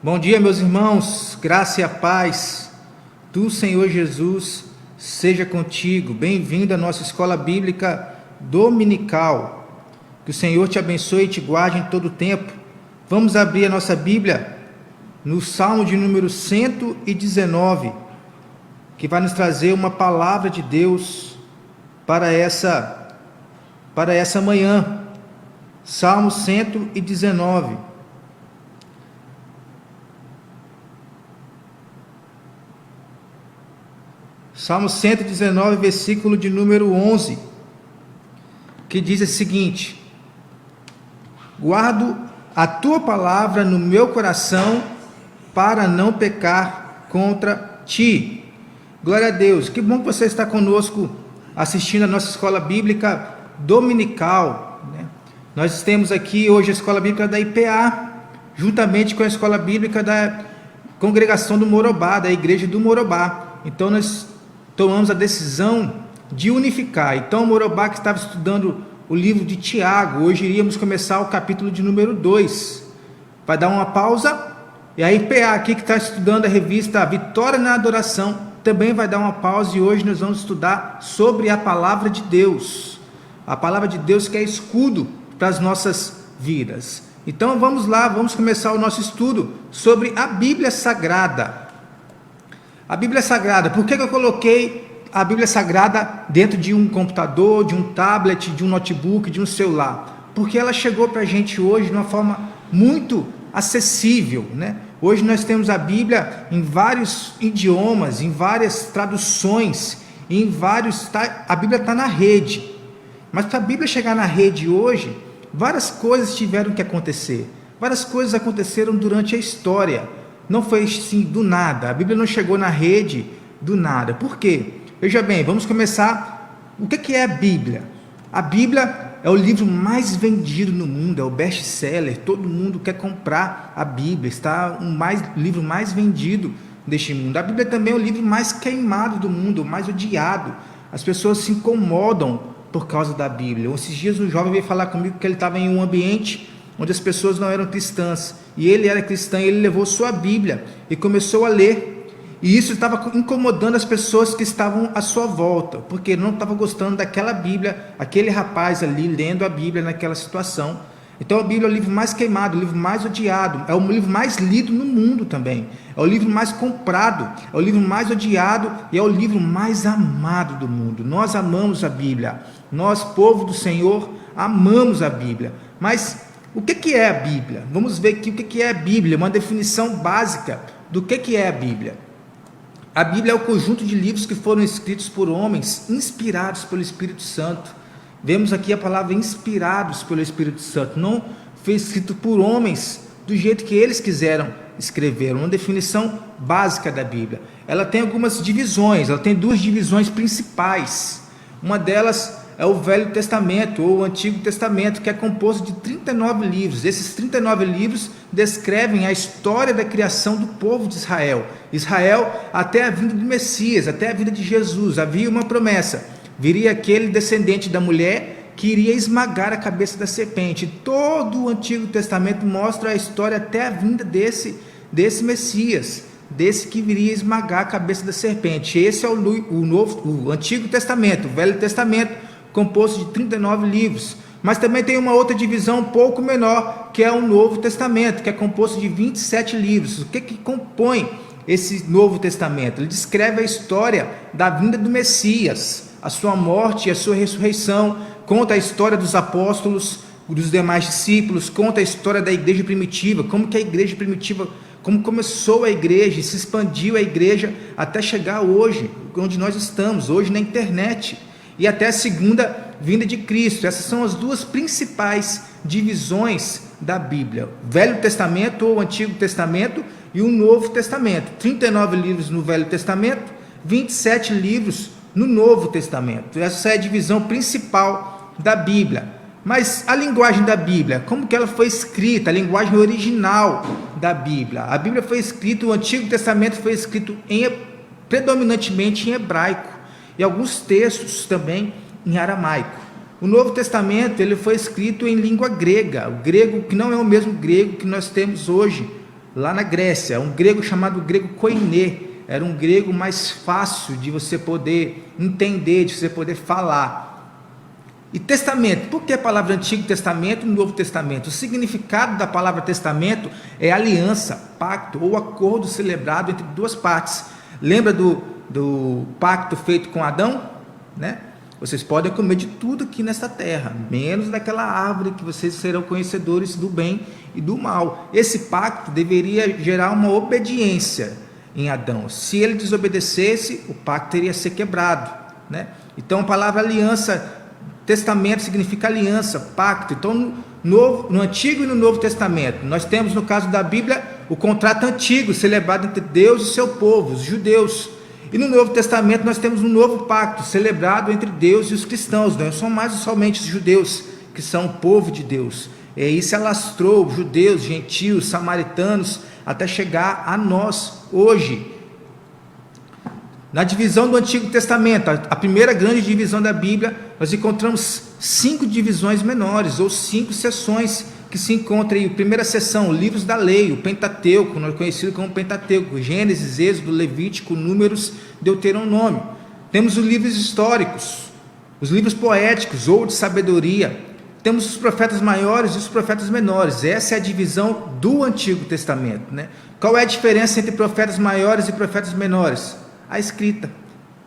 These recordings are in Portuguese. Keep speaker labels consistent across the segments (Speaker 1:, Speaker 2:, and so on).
Speaker 1: Bom dia, meus irmãos, graça e a paz do Senhor Jesus seja contigo. Bem-vindo à nossa escola bíblica dominical. Que o Senhor te abençoe e te guarde em todo o tempo. Vamos abrir a nossa Bíblia no Salmo de número 119, que vai nos trazer uma palavra de Deus para essa manhã. Salmo 119. Salmo 119, versículo de número 11, que diz o seguinte: guardo a tua palavra no meu coração para não pecar contra ti. Glória a Deus, que bom que você está conosco assistindo a nossa escola bíblica dominical, né? Nós temos aqui hoje a escola bíblica da IPA, juntamente com a escola bíblica da congregação do Morobá, da igreja do Morobá. Então nós tomamos a decisão de unificar. Então o Morobá, que estava estudando o livro de Tiago, hoje iríamos começar o capítulo de número 2. Vai dar uma pausa, e a IPA aqui, que está estudando a revista Vitória na Adoração, também vai dar uma pausa, e hoje nós vamos estudar sobre a palavra de Deus. A palavra de Deus, que é escudo para as nossas vidas. Então vamos lá, vamos começar o nosso estudo sobre a Bíblia Sagrada. A Bíblia Sagrada, por que eu coloquei a Bíblia Sagrada dentro de um computador, de um tablet, de um notebook, de um celular? Porque ela chegou para a gente hoje de uma forma muito acessível, né? Hoje nós temos a Bíblia em vários idiomas, em várias traduções, a Bíblia está na rede. Mas para a Bíblia chegar na rede hoje, várias coisas tiveram que acontecer. Várias coisas aconteceram durante a história. Não foi assim do nada. A Bíblia não chegou na rede do nada. Por quê? Veja bem, vamos começar. O que é a Bíblia? A Bíblia é o livro mais vendido no mundo, é o best-seller. Todo mundo quer comprar a Bíblia. Está o livro mais vendido deste mundo. A Bíblia também é o livro mais queimado do mundo, o mais odiado. As pessoas se incomodam por causa da Bíblia. Esses dias um jovem veio falar comigo que ele estava em um ambiente onde as pessoas não eram cristãs, e ele era cristão, e ele levou sua Bíblia e começou a ler, e isso estava incomodando as pessoas que estavam à sua volta, porque ele não estava gostando daquela Bíblia, aquele rapaz ali lendo a Bíblia naquela situação. Então a Bíblia é o livro mais queimado, o livro mais odiado, é o livro mais lido no mundo também, é o livro mais comprado, é o livro mais odiado e é o livro mais amado do mundo. Nós amamos a Bíblia, nós, povo do Senhor, amamos a Bíblia. Mas o que é a Bíblia? Vamos ver aqui o que é a Bíblia, uma definição básica do que é a Bíblia. A Bíblia é o conjunto de livros que foram escritos por homens inspirados pelo Espírito Santo. Vemos aqui a palavra inspirados pelo Espírito Santo. Não foi escrito por homens do jeito que eles quiseram escrever. Uma definição básica da Bíblia. Ela tem algumas divisões, ela tem duas divisões principais. Uma delas é o Velho Testamento ou o Antigo Testamento, que é composto de 39 livros. Esses 39 livros descrevem a história da criação do povo de Israel. Israel até a vinda do Messias, até a vinda de Jesus. Havia uma promessa: viria aquele descendente da mulher que iria esmagar a cabeça da serpente. Todo o Antigo Testamento mostra a história até a vinda desse Messias, desse que viria esmagar a cabeça da serpente. Esse é o Antigo Testamento. O Velho Testamento, composto de 39 livros. Mas também tem uma outra divisão um pouco menor, que é o Novo Testamento, que é composto de 27 livros. O que compõe esse Novo Testamento? Ele descreve a história da vinda do Messias, a sua morte e a sua ressurreição, conta a história dos apóstolos, dos demais discípulos, conta a história da igreja primitiva, como que a igreja primitiva, como começou a igreja, se expandiu a igreja até chegar hoje, onde nós estamos, hoje na internet, e até a segunda vinda de Cristo. Essas são as duas principais divisões da Bíblia: Velho Testamento ou Antigo Testamento e o Novo Testamento. 39 livros no Velho Testamento, 27 livros no Novo Testamento. Essa é a divisão principal da Bíblia. Mas a linguagem da Bíblia, como que ela foi escrita, a linguagem original da Bíblia? A Bíblia foi escrita, o Antigo Testamento foi escrito predominantemente em hebraico, e alguns textos também em aramaico. O Novo Testamento ele foi escrito em língua grega, o grego que não é o mesmo grego que nós temos hoje lá na Grécia, um grego chamado grego koiné. Era um grego mais fácil de você poder entender, de você poder falar. E testamento, por que a palavra Antigo Testamento e Novo Testamento? O significado da palavra testamento é aliança, pacto ou acordo celebrado entre duas partes. Lembra do pacto feito com Adão? Né? Vocês podem comer de tudo aqui nesta terra, menos daquela árvore que vocês serão conhecedores do bem e do mal. Esse pacto deveria gerar uma obediência em Adão. Se ele desobedecesse, o pacto teria que ser quebrado. Né? Então a palavra aliança, testamento significa aliança, pacto. Então no Antigo e no Novo Testamento, nós temos no caso da Bíblia o contrato antigo, celebrado entre Deus e seu povo, os judeus. E no Novo Testamento nós temos um novo pacto, celebrado entre Deus e os cristãos. Não são mais somente os judeus, que são o povo de Deus. E se alastrou judeus, gentios, samaritanos, até chegar a nós hoje. Na divisão do Antigo Testamento, a primeira grande divisão da Bíblia, nós encontramos 5 divisões menores, ou 5 seções que se encontram aí. A primeira seção, livros da lei, o Pentateuco, conhecido como Pentateuco, Gênesis, Êxodo, Levítico, Números, Deuteronômio. Temos os livros históricos, os livros poéticos ou de sabedoria. Temos os profetas maiores e os profetas menores. Essa é a divisão do Antigo Testamento. Né? Qual é a diferença entre profetas maiores e profetas menores? A escrita.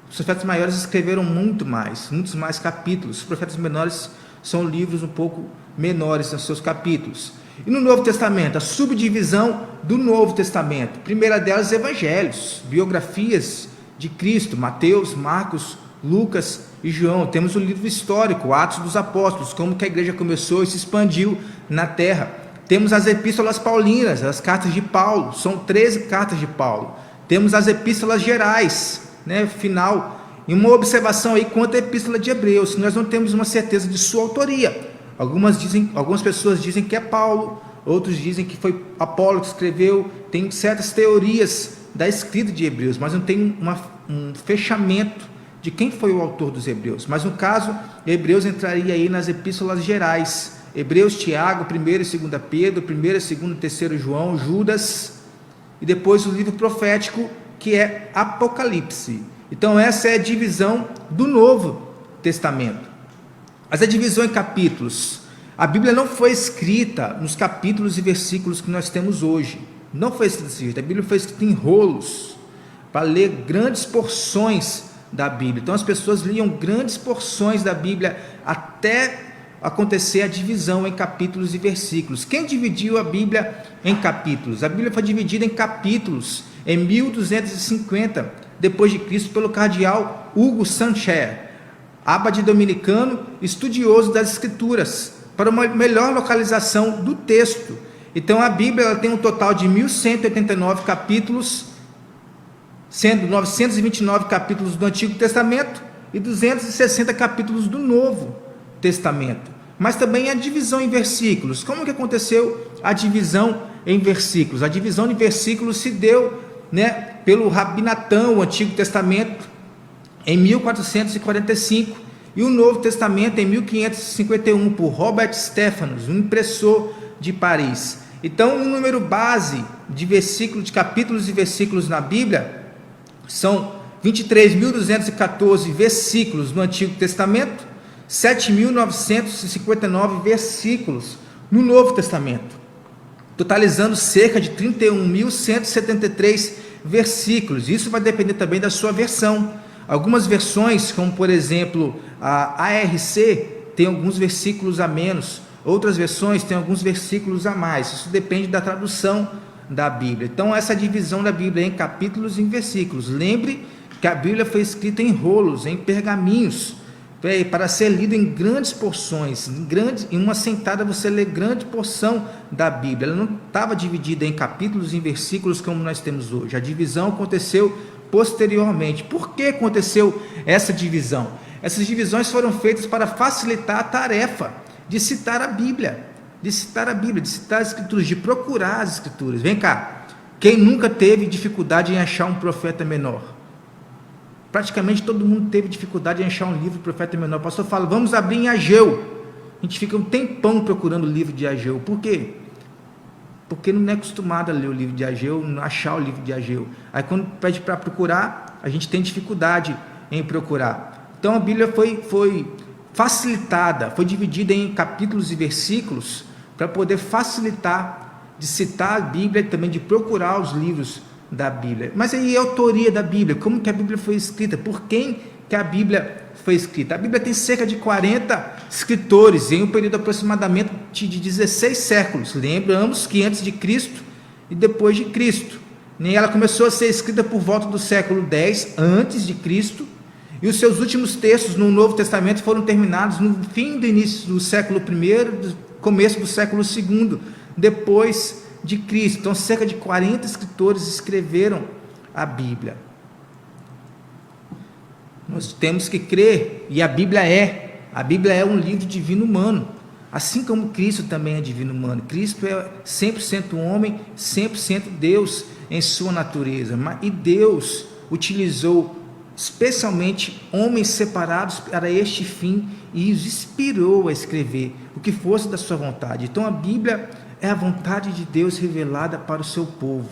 Speaker 1: Os profetas maiores escreveram muitos mais capítulos. Os profetas menores são livros um pouco menores nos seus capítulos. E no Novo Testamento, a subdivisão do Novo Testamento. A primeira delas, evangelhos, biografias de Cristo, Mateus, Marcos, Lucas e João. Temos o livro histórico, Atos dos Apóstolos, como que a igreja começou e se expandiu na terra. Temos as epístolas paulinas, as cartas de Paulo, são 13 cartas de Paulo. Temos as epístolas gerais, né, final. E uma observação aí quanto à epístola de Hebreus, nós não temos uma certeza de sua autoria. Algumas pessoas dizem que é Paulo, outros dizem que foi Apolo que escreveu. Tem certas teorias da escrita de Hebreus, mas não tem um fechamento de quem foi o autor dos Hebreus. Mas no caso, Hebreus entraria aí nas epístolas gerais. Hebreus, Tiago, 1º e 2º Pedro, 1º, 2º e 3º João, Judas, e depois o livro profético, que é Apocalipse. Então essa é a divisão do Novo Testamento. Mas a divisão em capítulos. A Bíblia não foi escrita nos capítulos e versículos que nós temos hoje. Não foi escrita assim. A Bíblia foi escrita em rolos, para ler grandes porções da Bíblia. Então as pessoas liam grandes porções da Bíblia até acontecer a divisão em capítulos e versículos. Quem dividiu a Bíblia em capítulos? A Bíblia foi dividida em capítulos em 1250 depois de Cristo pelo cardeal Hugo Sancher, abade dominicano, estudioso das Escrituras, para uma melhor localização do texto. Então a Bíblia ela tem um total de 1189 capítulos, sendo 929 capítulos do Antigo Testamento e 260 capítulos do Novo Testamento. Mas também a divisão em versículos. Como que aconteceu a divisão em versículos? A divisão em versículos se deu, né, pelo Rabi Natã, o Antigo Testamento, em 1445, e o Novo Testamento em 1551, por Robert Stephanus, um impressor de Paris. Então, o número base de versículos, de capítulos e versículos na Bíblia são 23.214 versículos no Antigo Testamento, 7.959 versículos no Novo Testamento, totalizando cerca de 31.173 versículos. Isso vai depender também da sua versão. Algumas versões, como por exemplo a ARC, tem alguns versículos a menos, outras versões têm alguns versículos a mais. Isso depende da tradução da Bíblia. Então essa divisão da Bíblia é em capítulos e em versículos. Lembre que a Bíblia foi escrita em rolos, em pergaminhos, para ser lido em grandes porções. Em uma sentada você lê grande porção da Bíblia. Ela não estava dividida em capítulos e em versículos como nós temos hoje. A divisão aconteceu posteriormente. Por que aconteceu essa divisão? Essas divisões foram feitas para facilitar a tarefa de citar a Bíblia, de citar as Escrituras, de procurar as Escrituras. Vem cá, quem nunca teve dificuldade em achar um profeta menor? Praticamente todo mundo teve dificuldade em achar um livro do profeta menor. O pastor fala, vamos abrir em Ageu. A gente fica um tempão procurando o livro de Ageu. Por quê? porque não é acostumado a ler o livro de Ageu, não achar o livro de Ageu. Aí quando pede para procurar, a gente tem dificuldade em procurar. Então a Bíblia foi facilitada, foi dividida em capítulos e versículos para poder facilitar de citar a Bíblia e também de procurar os livros da Bíblia. Mas aí a autoria da Bíblia, como que a Bíblia foi escrita, por quem que a Bíblia foi escrita? A Bíblia tem cerca de 40 escritores em um período aproximadamente de 16 séculos. Lembramos que antes de Cristo e depois de Cristo. Ela começou a ser escrita por volta do século X antes de Cristo, e os seus últimos textos no Novo Testamento foram terminados no fim do início do século I, começo do século II, depois de Cristo. Então cerca de 40 escritores escreveram a Bíblia. Nós temos que crer, e a Bíblia é um livro divino humano, assim como Cristo também é divino humano. Cristo é 100% homem, 100% Deus em sua natureza, e Deus utilizou especialmente homens separados para este fim e os inspirou a escrever o que fosse da sua vontade. Então a Bíblia é a vontade de Deus revelada para o seu povo.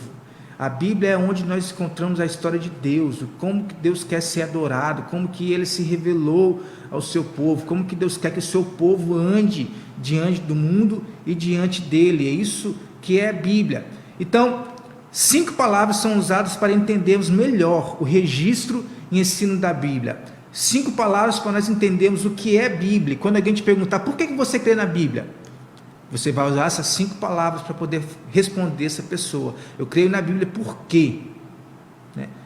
Speaker 1: A Bíblia é onde nós encontramos a história de Deus, como que Deus quer ser adorado, como que Ele se revelou ao seu povo, como que Deus quer que o seu povo ande diante do mundo e diante dele. É isso que é a Bíblia. Então, 5 palavras são usadas para entendermos melhor o registro e ensino da Bíblia. 5 palavras para nós entendermos o que é Bíblia. Quando alguém te perguntar, por que você crê na Bíblia? Você vai usar essas 5 palavras para poder responder essa pessoa. Eu creio na Bíblia por quê?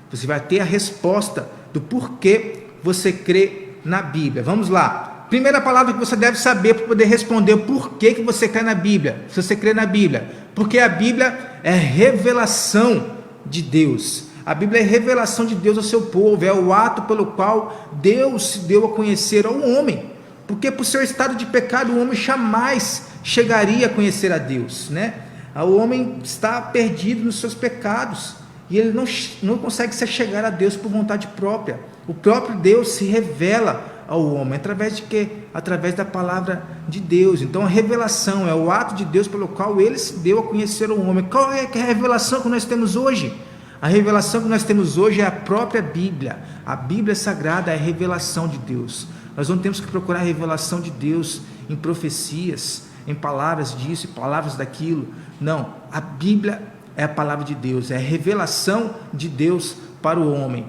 Speaker 1: Você vai ter a resposta do porquê você crê na Bíblia. Vamos lá. Primeira palavra que você deve saber para poder responder o porquê que você crê na Bíblia. Se você crê na Bíblia. Porque a Bíblia é revelação de Deus. A Bíblia é revelação de Deus ao seu povo. É o ato pelo qual Deus se deu a conhecer ao homem. Porque por seu estado de pecado, o homem jamais chegaria a conhecer a Deus, O homem está perdido nos seus pecados e ele não consegue se chegar a Deus por vontade própria. O próprio Deus se revela ao homem através de quê? Através da palavra de Deus. Então a revelação é o ato de Deus pelo qual ele se deu a conhecer ao homem. Qual é a revelação que nós temos hoje? A revelação que nós temos hoje é a própria Bíblia. A Bíblia Sagrada é a revelação de Deus. Nós não temos que procurar a revelação de Deus em profecias, em palavras disso e palavras daquilo. Não, a Bíblia é a palavra de Deus, é a revelação de Deus para o homem.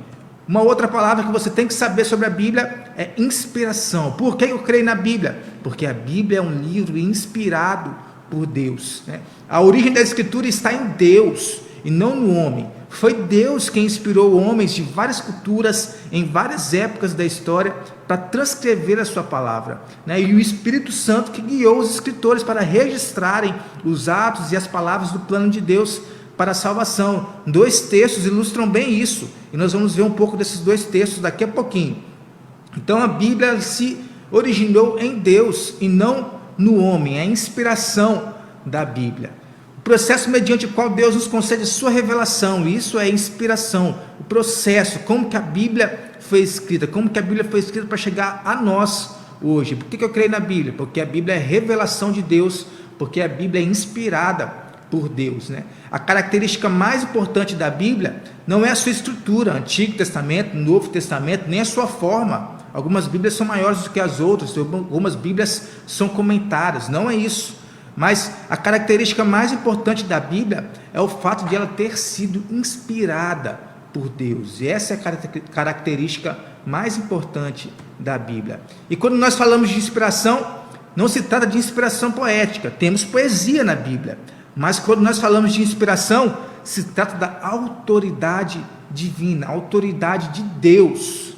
Speaker 1: Uma outra palavra que você tem que saber sobre a Bíblia é inspiração. Por que eu creio na Bíblia? Porque a Bíblia é um livro inspirado por Deus. A origem da Escritura está em Deus e não no homem. Foi Deus quem inspirou homens de várias culturas, em várias épocas da história, para transcrever a sua palavra. E o Espírito Santo que guiou os escritores para registrarem os atos e as palavras do plano de Deus para a salvação. 2 textos ilustram bem isso, e nós vamos ver um pouco desses 2 textos daqui a pouquinho. Então a Bíblia se originou em Deus e não no homem, é a inspiração da Bíblia. O processo mediante o qual Deus nos concede a sua revelação, isso é inspiração. O processo, como que a Bíblia foi escrita, como que a Bíblia foi escrita para chegar a nós hoje. Por que eu creio na Bíblia? Porque a Bíblia é revelação de Deus, porque a Bíblia é inspirada por Deus. A característica mais importante da Bíblia não é a sua estrutura, Antigo Testamento, Novo Testamento, nem a sua forma. Algumas Bíblias são maiores do que as outras, algumas Bíblias são comentadas, não é isso. Mas a característica mais importante da Bíblia é o fato de ela ter sido inspirada por Deus. E essa é a característica mais importante da Bíblia. E quando nós falamos de inspiração, não se trata de inspiração poética. Temos poesia na Bíblia. Mas quando nós falamos de inspiração, se trata da autoridade divina, a autoridade de Deus.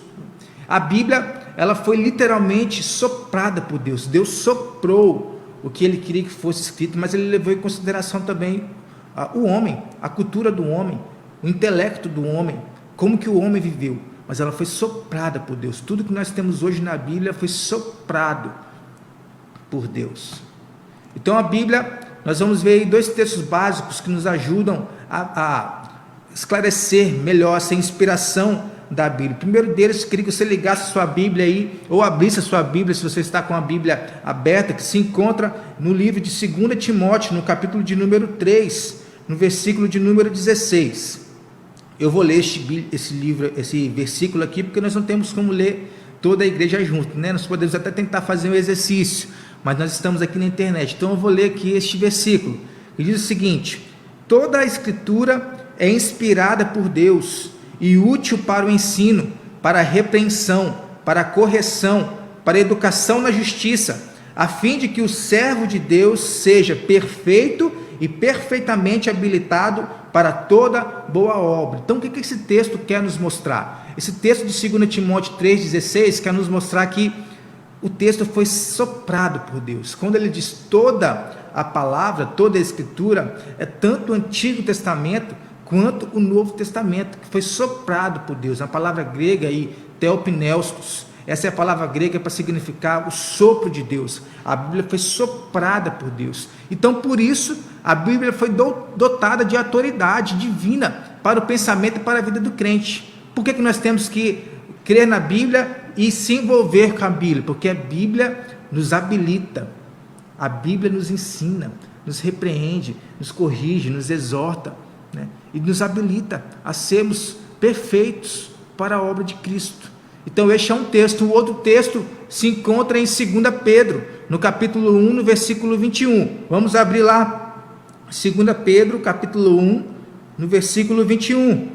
Speaker 1: A Bíblia, ela foi literalmente soprada por Deus. Deus soprou o que ele queria que fosse escrito, mas ele levou em consideração também o homem, a cultura do homem, o intelecto do homem, como que o homem viveu, mas ela foi soprada por Deus. Tudo que nós temos hoje na Bíblia foi soprado por Deus. Então a Bíblia, nós vamos ver aí 2 textos básicos que nos ajudam a esclarecer melhor essa inspiração da Bíblia. O primeiro deles, queria que você ligasse a sua Bíblia aí, ou abrisse a sua Bíblia, se você está com a Bíblia aberta, que se encontra no livro de 2 Timóteo, no capítulo de número 3, no versículo de número 16. Eu vou ler esse versículo aqui, porque nós não temos como ler toda a igreja junto, né? Nós podemos até tentar fazer um exercício, mas nós estamos aqui na internet, então eu vou ler aqui este versículo, que diz o seguinte: toda a escritura é inspirada por Deus e útil para o ensino, para a repreensão, para a correção, para a educação na justiça, a fim de que o servo de Deus seja perfeito e perfeitamente habilitado para toda boa obra. Então, o que esse texto quer nos mostrar? Esse texto de 2 Timóteo 3,16 quer nos mostrar que o texto foi soprado por Deus. Quando ele diz toda a palavra, toda a escritura, é tanto o Antigo Testamento quanto o Novo Testamento, que foi soprado por Deus. A palavra grega aí, theopneustos, essa é a palavra grega para significar o sopro de Deus. A Bíblia foi soprada por Deus. Então, por isso, a Bíblia foi dotada de autoridade divina para o pensamento e para a vida do crente. Por que nós temos que crer na Bíblia e se envolver com a Bíblia? Porque a Bíblia nos habilita, a Bíblia nos ensina, nos repreende, nos corrige, nos exorta, né? E nos habilita a sermos perfeitos para a obra de Cristo. Então este é um texto. O outro texto se encontra em 2 Pedro, no capítulo 1, no versículo 21. Vamos abrir lá, 2 Pedro, capítulo 1, no versículo 21.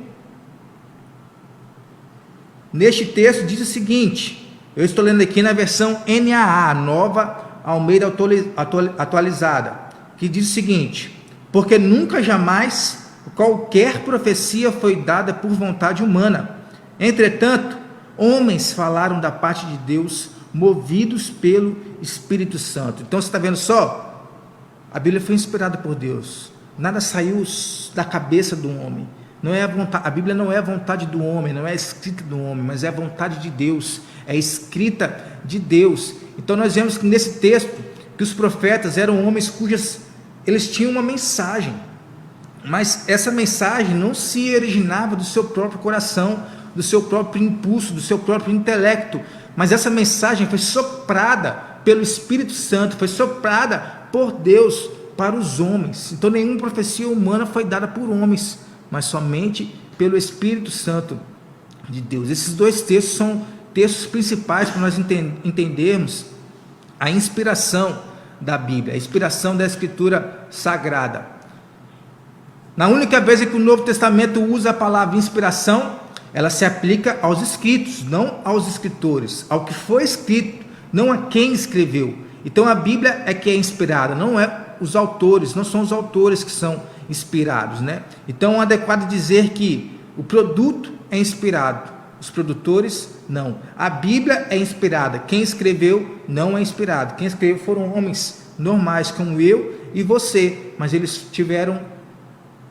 Speaker 1: Neste texto diz o seguinte, eu estou lendo aqui na versão NAA, Nova Almeida Atualizada, que diz o seguinte: porque nunca jamais qualquer profecia foi dada por vontade humana, entretanto, homens falaram da parte de Deus, movidos pelo Espírito Santo. Então você está vendo só? A Bíblia foi inspirada por Deus, nada saiu da cabeça do homem. Não é a Bíblia não é a vontade do homem, não é a escrita do homem, mas é a vontade de Deus, é a escrita de Deus. Então nós vemos que nesse texto, que os profetas eram homens eles tinham uma mensagem, mas essa mensagem não se originava do seu próprio coração, do seu próprio impulso, do seu próprio intelecto, mas essa mensagem foi soprada pelo Espírito Santo, foi soprada por Deus para os homens. Então nenhuma profecia humana foi dada por homens, mas somente pelo Espírito Santo de Deus. Esses dois textos são textos principais para nós entendermos a inspiração da Bíblia, a inspiração da Escritura Sagrada. Na única vez que o Novo Testamento usa a palavra inspiração, ela se aplica aos escritos, não aos escritores, ao que foi escrito, não a quem escreveu. Então a Bíblia é que é inspirada, não é os autores, não são os autores que são inspirados, né? Então é adequado dizer que o produto é inspirado, os produtores não. A Bíblia é inspirada, quem escreveu não é inspirado. Quem escreveu foram homens normais como eu e você, mas eles tiveram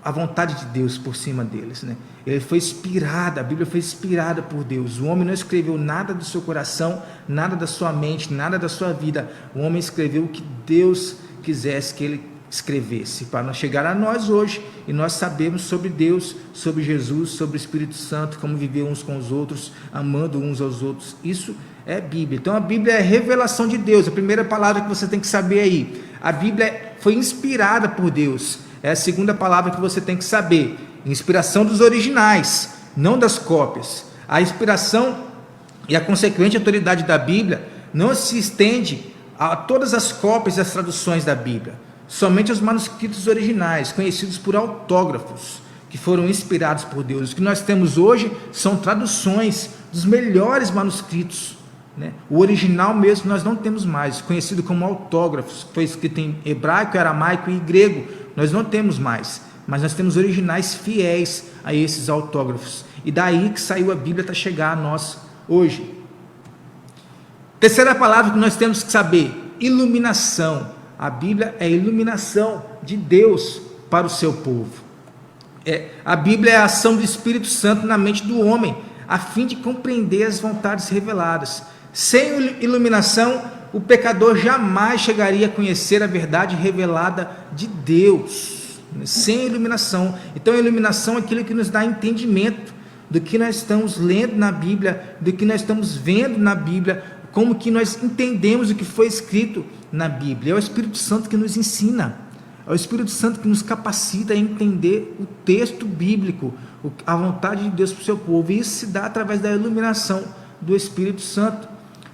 Speaker 1: a vontade de Deus por cima deles, né? Ele foi inspirada, a Bíblia foi inspirada por Deus. O homem não escreveu nada do seu coração, nada da sua mente, nada da sua vida. O homem escreveu o que Deus quisesse que ele escrevesse, para nós chegar a nós hoje, e nós sabemos sobre Deus, sobre Jesus, sobre o Espírito Santo, como viver uns com os outros, amando uns aos outros. Isso é Bíblia. Então a Bíblia é a revelação de Deus. A primeira palavra que você tem que saber aí, a Bíblia foi inspirada por Deus. É a segunda palavra que você tem que saber, inspiração dos originais, não das cópias. A inspiração e a consequente autoridade da Bíblia não se estende a todas as cópias e as traduções da Bíblia, somente aos manuscritos originais, conhecidos por autógrafos, que foram inspirados por Deus. O que nós temos hoje são traduções dos melhores manuscritos, né? O original mesmo nós não temos mais, conhecido como autógrafos, que foi escrito em hebraico, aramaico e grego, nós não temos mais, mas nós temos originais fiéis a esses autógrafos, e daí que saiu a Bíblia para chegar a nós hoje. Terceira palavra que nós temos que saber, iluminação. A Bíblia é a iluminação de Deus para o seu povo. A Bíblia é a ação do Espírito Santo na mente do homem, a fim de compreender as vontades reveladas. Sem iluminação, o pecador jamais chegaria a conhecer a verdade revelada de Deus. Sem iluminação. Então a iluminação é aquilo que nos dá entendimento do que nós estamos lendo na Bíblia, do que nós estamos vendo na Bíblia, como que nós entendemos o que foi escrito na Bíblia. É o Espírito Santo que nos ensina, é o Espírito Santo que nos capacita a entender o texto bíblico, a vontade de Deus para o seu povo, e isso se dá através da iluminação do Espírito Santo.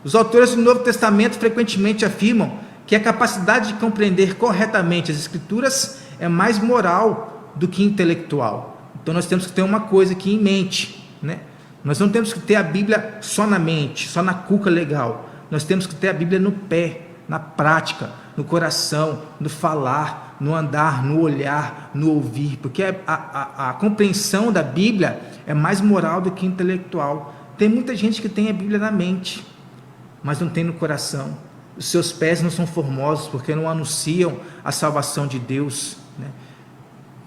Speaker 1: Os autores do Novo Testamento frequentemente afirmam que a capacidade de compreender corretamente as Escrituras é mais moral do que intelectual. Então nós temos que ter uma coisa aqui em mente, né? Nós não temos que ter a Bíblia só na mente, só na cuca legal. Nós temos que ter a Bíblia no pé, na prática, no coração, no falar, no andar, no olhar, no ouvir, porque a compreensão da Bíblia é mais moral do que intelectual. Tem muita gente que tem a Bíblia na mente, mas não tem no coração. Os seus pés não são formosos porque não anunciam a salvação de Deus, né?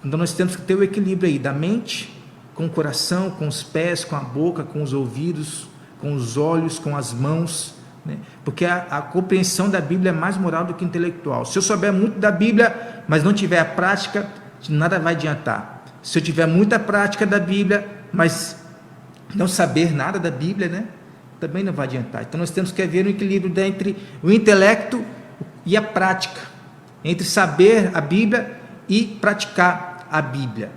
Speaker 1: Então nós temos que ter o equilíbrio aí da mente com o coração, com os pés, com a boca, com os ouvidos, com os olhos, com as mãos, né? Porque a compreensão da Bíblia é mais moral do que intelectual. Se eu souber muito da Bíblia, mas não tiver a prática, nada vai adiantar. Se eu tiver muita prática da Bíblia, mas não saber nada da Bíblia, né, também não vai adiantar. Então nós temos que haver um equilíbrio entre o intelecto e a prática, entre saber a Bíblia e praticar a Bíblia.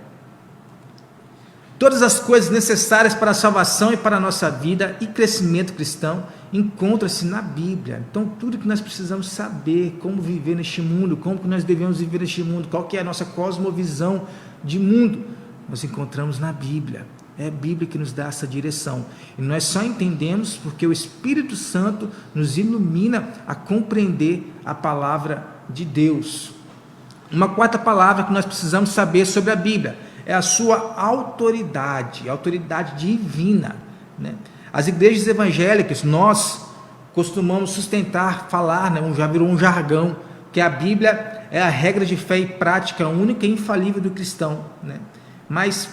Speaker 1: Todas as coisas necessárias para a salvação e para a nossa vida e crescimento cristão encontram-se na Bíblia. Então tudo que nós precisamos saber, como viver neste mundo, como que nós devemos viver neste mundo, qual que é a nossa cosmovisão de mundo, nós encontramos na Bíblia. É a Bíblia que nos dá essa direção, e nós só entendemos porque o Espírito Santo nos ilumina a compreender a palavra de Deus. Uma quarta palavra que nós precisamos saber sobre a Bíblia é a sua autoridade, a autoridade divina, né? As igrejas evangélicas, nós costumamos sustentar, falar, né, já virou um jargão, que a Bíblia é a regra de fé e prática única e infalível do cristão, né? Mas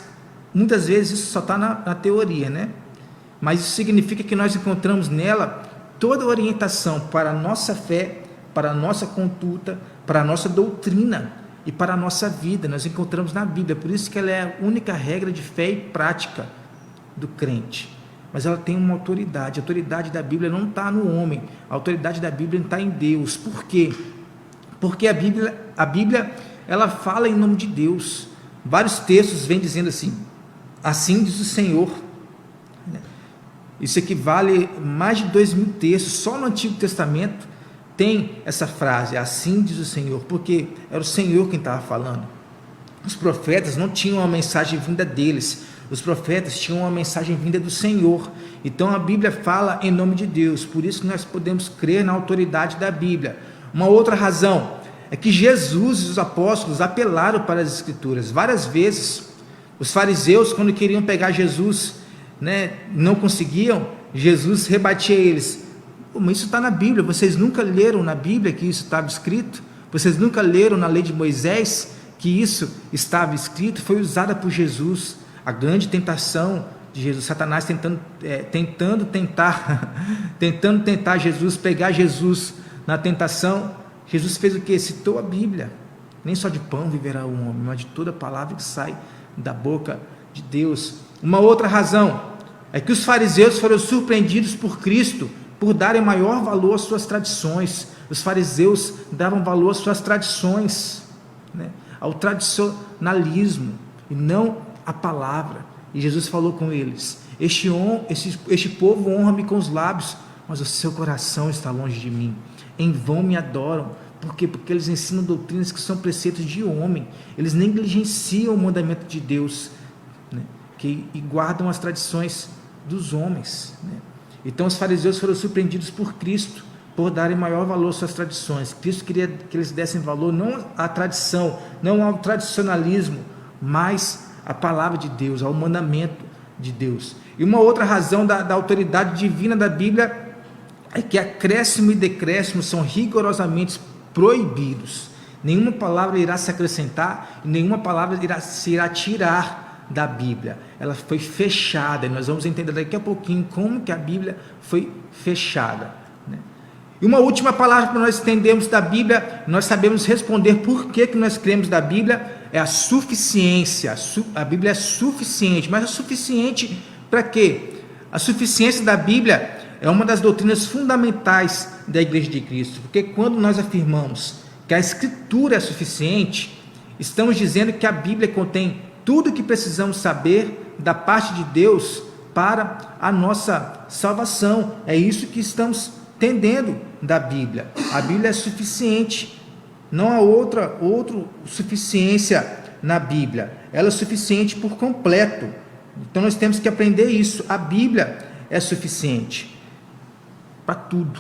Speaker 1: muitas vezes isso só está na teoria, né? Mas isso significa que nós encontramos nela toda a orientação para a nossa fé, para a nossa conduta, para a nossa doutrina e para a nossa vida. Nós encontramos na Bíblia, por isso que ela é a única regra de fé e prática do crente. Mas ela tem uma autoridade. A autoridade da Bíblia não está no homem, a autoridade da Bíblia está em Deus. Por quê? Porque a Bíblia ela fala em nome de Deus. Vários textos vêm dizendo assim diz o Senhor. Isso equivale a mais de 2.000 textos. Só no Antigo Testamento tem essa frase, assim diz o Senhor, porque era o Senhor quem estava falando. Os profetas não tinham uma mensagem vinda deles, os profetas tinham uma mensagem vinda do Senhor. Então a Bíblia fala em nome de Deus, por isso que nós podemos crer na autoridade da Bíblia. Uma outra razão é que Jesus e os apóstolos apelaram para as Escrituras. Várias vezes os fariseus, quando queriam pegar Jesus, né, não conseguiam, Jesus rebatia eles: mas isso está na Bíblia, vocês nunca leram na Bíblia que isso estava escrito? Vocês nunca leram na lei de Moisés que isso estava escrito? Foi usada por Jesus, a grande tentação de Jesus, Satanás tentando tentar Jesus, pegar Jesus na tentação. Jesus fez o que? Citou a Bíblia. Nem só de pão viverá o homem, mas de toda palavra que sai da boca de Deus. Uma outra razão é que os fariseus foram surpreendidos por Cristo por darem maior valor às suas tradições. Os fariseus davam valor às suas tradições, né, ao tradicionalismo, e não à palavra. E Jesus falou com eles: este povo honra-me com os lábios, mas o seu coração está longe de mim. Em vão me adoram. Por quê? Porque eles ensinam doutrinas que são preceitos de homem. Eles negligenciam o mandamento de Deus, né, e guardam as tradições dos homens, né? Então os fariseus foram surpreendidos por Cristo, por darem maior valor às suas tradições. Cristo queria que eles dessem valor não à tradição, não ao tradicionalismo, mas à palavra de Deus, ao mandamento de Deus. E uma outra razão da autoridade divina da Bíblia é que acréscimo e decréscimo são rigorosamente proibidos. Nenhuma palavra irá se acrescentar, nenhuma palavra se irá tirar da Bíblia. Ela foi fechada, e nós vamos entender daqui a pouquinho como que a Bíblia foi fechada, né? E uma última palavra para nós entendermos da Bíblia, nós sabemos responder por que nós cremos da Bíblia, é a suficiência. A Bíblia é suficiente, mas é suficiente para quê? A suficiência da Bíblia é uma das doutrinas fundamentais da Igreja de Cristo, porque quando nós afirmamos que a Escritura é suficiente, estamos dizendo que a Bíblia contém tudo o que precisamos saber da parte de Deus para a nossa salvação. É isso que estamos entendendo da Bíblia. A Bíblia é suficiente, não há outra suficiência na Bíblia, ela é suficiente por completo. Então nós temos que aprender isso. A Bíblia é suficiente para tudo.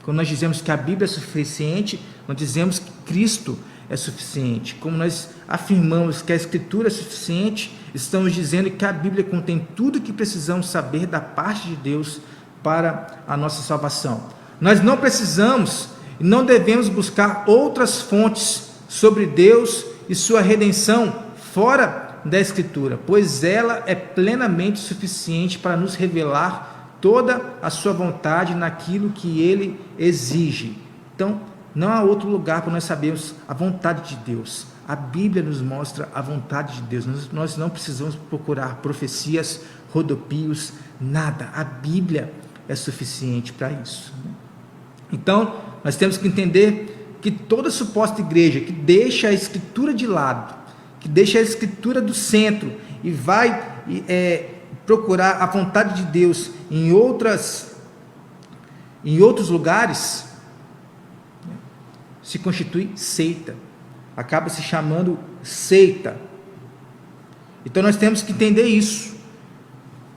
Speaker 1: Quando nós dizemos que a Bíblia é suficiente, nós dizemos que Cristo é suficiente. Como nós afirmamos que a Escritura é suficiente, estamos dizendo que a Bíblia contém tudo o que precisamos saber da parte de Deus para a nossa salvação. Nós não precisamos e não devemos buscar outras fontes sobre Deus e sua redenção fora da Escritura, pois ela é plenamente suficiente para nos revelar toda a sua vontade naquilo que Ele exige. Então, não há outro lugar para nós sabermos a vontade de Deus. A Bíblia nos mostra a vontade de Deus. Nós não precisamos procurar profecias, rodopios, nada. A Bíblia é suficiente para isso. Então, nós temos que entender que toda suposta igreja que deixa a Escritura de lado, que deixa a Escritura do centro e vai procurar a vontade de Deus em outros lugares, se constitui seita, acaba se chamando seita. Então nós temos que entender isso.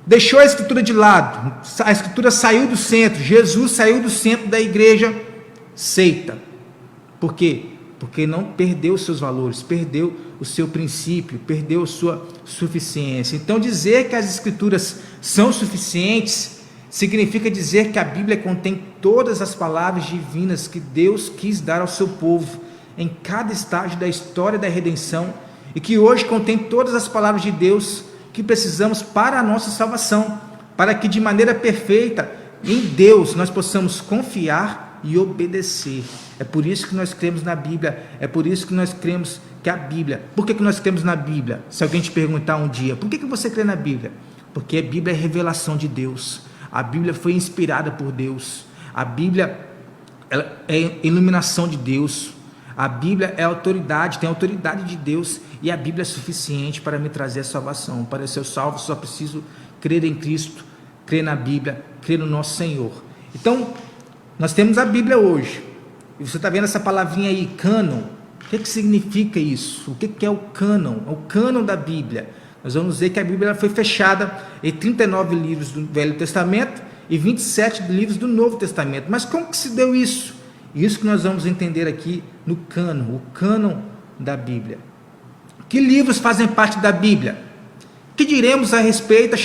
Speaker 1: Deixou a Escritura de lado, a Escritura saiu do centro, Jesus saiu do centro da igreja, seita. Por quê? Porque não perdeu os seus valores, perdeu o seu princípio, perdeu a sua suficiência. Então dizer que as Escrituras são suficientes significa dizer que a Bíblia contém todas as palavras divinas que Deus quis dar ao seu povo em cada estágio da história da redenção, e que hoje contém todas as palavras de Deus que precisamos para a nossa salvação, para que de maneira perfeita em Deus nós possamos confiar e obedecer. É por isso que nós cremos na Bíblia, é por isso que nós cremos que a Bíblia... Por que nós cremos na Bíblia? Se alguém te perguntar um dia, por que você crê na Bíblia? Porque a Bíblia é revelação de Deus, a Bíblia foi inspirada por Deus, a Bíblia é iluminação de Deus, a Bíblia é autoridade, tem autoridade de Deus, e a Bíblia é suficiente para me trazer a salvação. Para ser salvo, só preciso crer em Cristo, crer na Bíblia, crer no nosso Senhor. Então, nós temos a Bíblia hoje, e você está vendo essa palavrinha aí, cânon. O que significa isso? O que é o cânon? É o cânon da Bíblia. Nós vamos ver que a Bíblia foi fechada em 39 livros do Velho Testamento e 27 livros do Novo Testamento. Mas como que se deu isso? Isso que nós vamos entender aqui no cânon, o cânon da Bíblia. Que livros fazem parte da Bíblia? Que diremos a respeito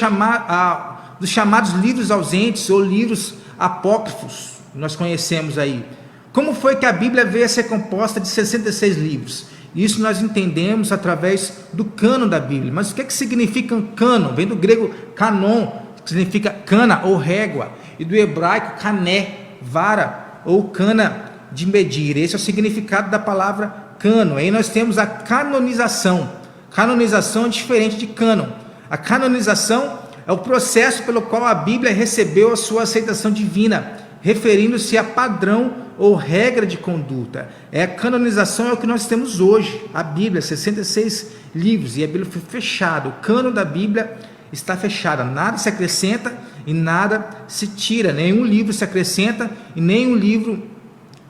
Speaker 1: dos chamados livros ausentes ou livros apócrifos, que nós conhecemos aí? Como foi que a Bíblia veio a ser composta de 66 livros? Isso nós entendemos através do cânon da Bíblia. Mas o que significa um cânon? Vem do grego canon, que significa cana ou régua, e do hebraico cané, vara ou cana de medir. Esse é o significado da palavra cânon. Aí nós temos a canonização. Canonização é diferente de cânon. A canonização é o processo pelo qual a Bíblia recebeu a sua aceitação divina, referindo-se a padrão ou regra de conduta. A canonização é o que nós temos hoje, a Bíblia, 66 livros, e a Bíblia foi fechada, o cânon da Bíblia está fechado, nada se acrescenta e nada se tira, nenhum livro se acrescenta e nenhum livro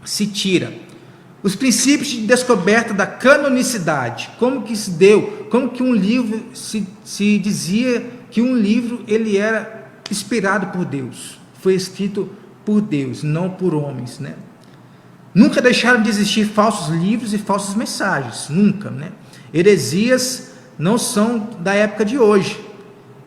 Speaker 1: se tira. Os princípios de descoberta da canonicidade, como que se deu, como que um livro se dizia que um livro ele era inspirado por Deus, foi escrito por Deus, não por homens, né? Nunca deixaram de existir falsos livros e falsas mensagens, nunca, né? Heresias não são da época de hoje.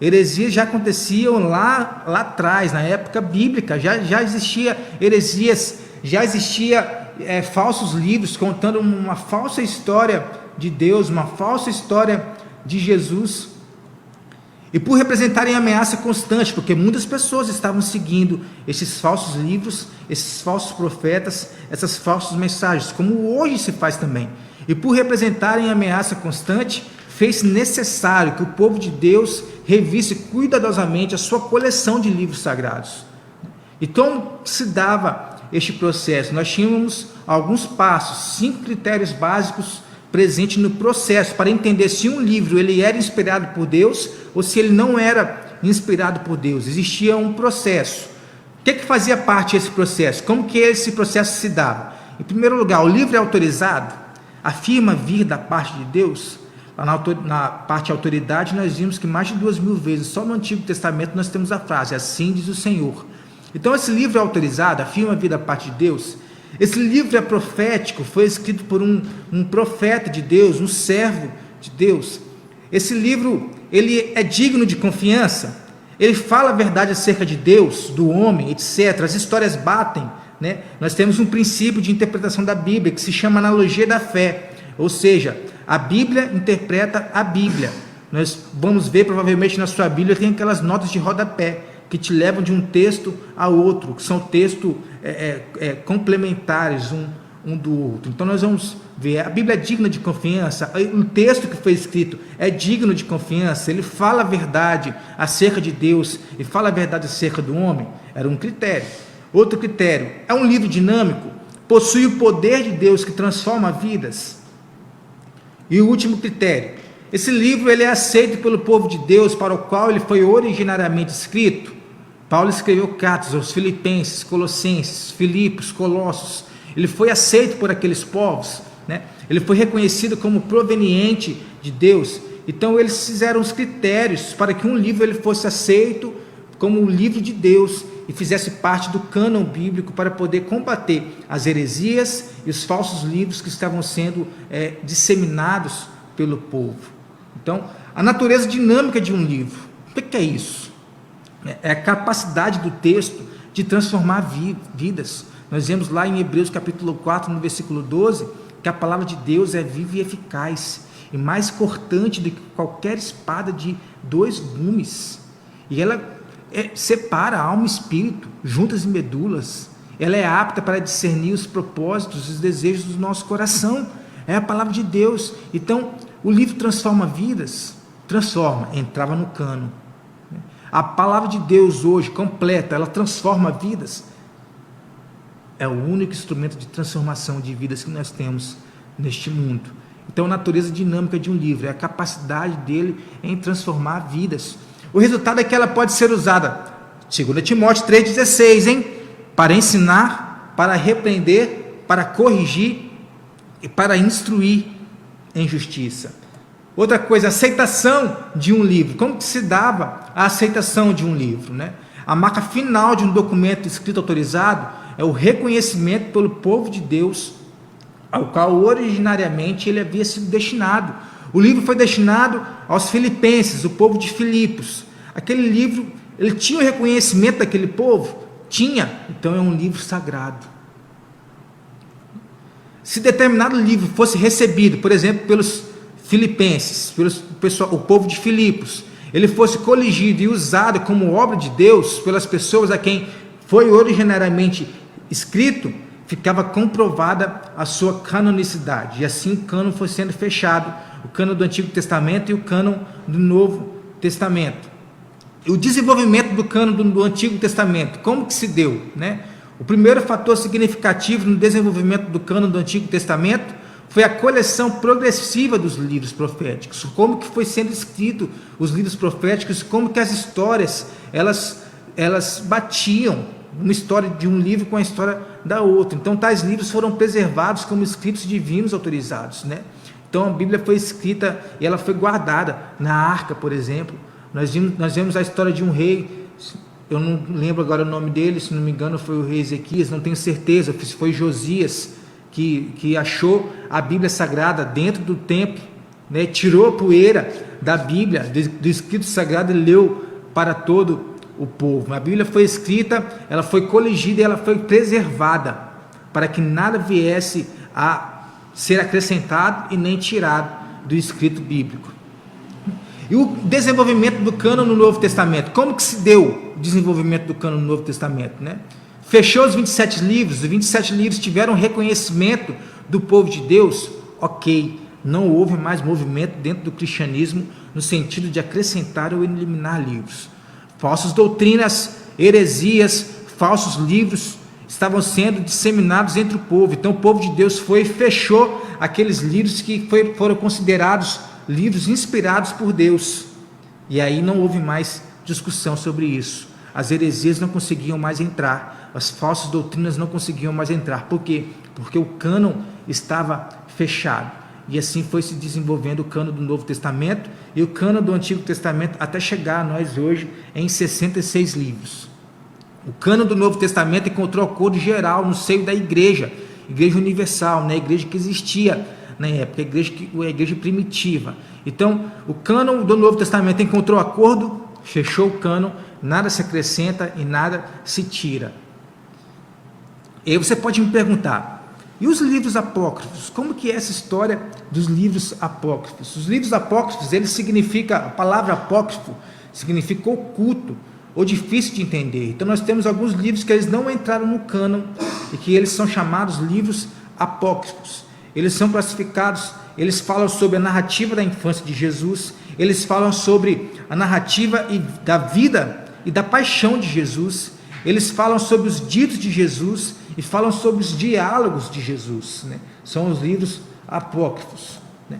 Speaker 1: Heresias já aconteciam lá atrás, na época bíblica, já existia heresias, já existia falsos livros contando uma falsa história de Deus, uma falsa história de Jesus. E por representarem ameaça constante, porque muitas pessoas estavam seguindo esses falsos livros, esses falsos profetas, essas falsas mensagens, como hoje se faz também. e por representarem ameaça constante, fez necessário que o povo de Deus revisse cuidadosamente a sua coleção de livros sagrados. Então, se dava este processo? Nós tínhamos alguns passos, 5 critérios básicos presentes no processo, para entender se um livro ele era inspirado por Deus, ou se ele não era inspirado por Deus. Existia um processo. O que fazia parte desse processo? Como que esse processo se dava? Em primeiro lugar, o livro é autorizado? Afirma vir da parte de Deus? Na parte autoridade, nós vimos que mais de 2.000 vezes, só no Antigo Testamento, nós temos a frase, assim diz o Senhor. Então, esse livro é autorizado, afirma vir da parte de Deus? Esse livro é profético, foi escrito por um profeta de Deus, um servo de Deus. Esse livro, ele é digno de confiança? Ele fala a verdade acerca de Deus, do homem, etc. As histórias batem, né? Nós temos um princípio de interpretação da Bíblia, que se chama analogia da fé, ou seja, a Bíblia interpreta a Bíblia. Nós vamos ver, provavelmente na sua Bíblia tem aquelas notas de rodapé, que te levam de um texto a outro, que são textos complementares um do outro. Então nós vamos ver, a Bíblia é digna de confiança, o texto que foi escrito é digno de confiança, ele fala a verdade acerca de Deus e fala a verdade acerca do homem. Era um critério. Outro critério, é um livro dinâmico, possui o poder de Deus que transforma vidas. E o último critério, esse livro ele é aceito pelo povo de Deus para o qual ele foi originariamente escrito. Paulo escreveu cartas aos Filipenses, Colossenses, Filipos, Colossos. Ele foi aceito por aqueles povos, né? Ele foi reconhecido como proveniente de Deus. Então eles fizeram os critérios para que um livro ele fosse aceito como um livro de Deus e fizesse parte do cânon bíblico para poder combater as heresias e os falsos livros que estavam sendo disseminados pelo povo. Então, a natureza dinâmica de um livro, o que é isso? É a capacidade do texto de transformar vidas. Nós vemos lá em Hebreus capítulo 4, no versículo 12, que a palavra de Deus é viva e eficaz, e mais cortante do que qualquer espada de 2 gumes. E ela separa alma e espírito, juntas e medulas. Ela é apta para discernir os propósitos e os desejos do nosso coração. É a palavra de Deus. Então, o livro transforma vidas? Transforma, entrava no cânon. A palavra de Deus hoje, completa, ela transforma vidas. É o único instrumento de transformação de vidas que nós temos neste mundo. Então, a natureza dinâmica de um livro é a capacidade dele em transformar vidas. O resultado é que ela pode ser usada, 2 Timóteo 3,16, para ensinar, para repreender, para corrigir e para instruir em justiça. Outra coisa, aceitação de um livro. Como que se dava a aceitação de um livro, né? A marca final de um documento escrito autorizado é o reconhecimento pelo povo de Deus, ao qual originariamente ele havia sido destinado. O livro foi destinado aos filipenses, o povo de Filipos. Aquele livro, ele tinha o reconhecimento daquele povo? Tinha. Então é um livro sagrado. Se determinado livro fosse recebido, por exemplo, pelos filipenses, o povo de Filipos, ele fosse coligido e usado como obra de Deus pelas pessoas a quem foi originariamente escrito, ficava comprovada a sua canonicidade. E assim o cânon foi sendo fechado, o cânon do Antigo Testamento e o cânon do Novo Testamento. O desenvolvimento do cânon do Antigo Testamento, como que se deu, né? O primeiro fator significativo no desenvolvimento do cânon do Antigo Testamento foi a coleção progressiva dos livros proféticos, como que foi sendo escrito os livros proféticos, como que as histórias, elas batiam uma história de um livro com a história da outra. Então, tais livros foram preservados como escritos divinos autorizados, né? Então, a Bíblia foi escrita e ela foi guardada na arca, por exemplo. Nós vemos a história de um rei, eu não lembro agora o nome dele, se não me engano foi o rei Ezequias, não tenho certeza, se foi Josias, que achou a Bíblia Sagrada dentro do templo, né? Tirou a poeira da Bíblia, do escrito sagrado, e leu para todo o povo. A Bíblia foi escrita, ela foi coligida e ela foi preservada, para que nada viesse a ser acrescentado e nem tirado do escrito bíblico. E o desenvolvimento do cânon no Novo Testamento, como que se deu o desenvolvimento do cânon no Novo Testamento, né? Fechou os 27 livros, os 27 livros tiveram reconhecimento do povo de Deus, ok, não houve mais movimento dentro do cristianismo no sentido de acrescentar ou eliminar livros. Falsas doutrinas, heresias, falsos livros estavam sendo disseminados entre o povo. Então o povo de Deus foi e fechou aqueles livros que foram considerados livros inspirados por Deus. E aí não houve mais discussão sobre isso. As heresias não conseguiam mais entrar, as falsas doutrinas não conseguiam mais entrar. Por quê? Porque o cânon estava fechado. E assim foi se desenvolvendo o cânon do Novo Testamento e o cânon do Antigo Testamento até chegar a nós hoje em 66 livros. O cânon do Novo Testamento encontrou acordo geral no seio da igreja universal, né? A igreja que existia na época, a igreja primitiva. Então, o cânon do Novo Testamento encontrou acordo, fechou o cânon, nada se acrescenta e nada se tira. E aí você pode me perguntar, e os livros apócrifos? Como que é essa história dos livros apócrifos? Os livros apócrifos, a palavra apócrifo significa oculto, ou difícil de entender. Então nós temos alguns livros que eles não entraram no cânon e que eles são chamados livros apócrifos. Eles são classificados, eles falam sobre a narrativa da infância de Jesus, eles falam sobre a narrativa da vida e da paixão de Jesus, eles falam sobre os ditos de Jesus e falam sobre os diálogos de Jesus, né? São os livros apócrifos, né?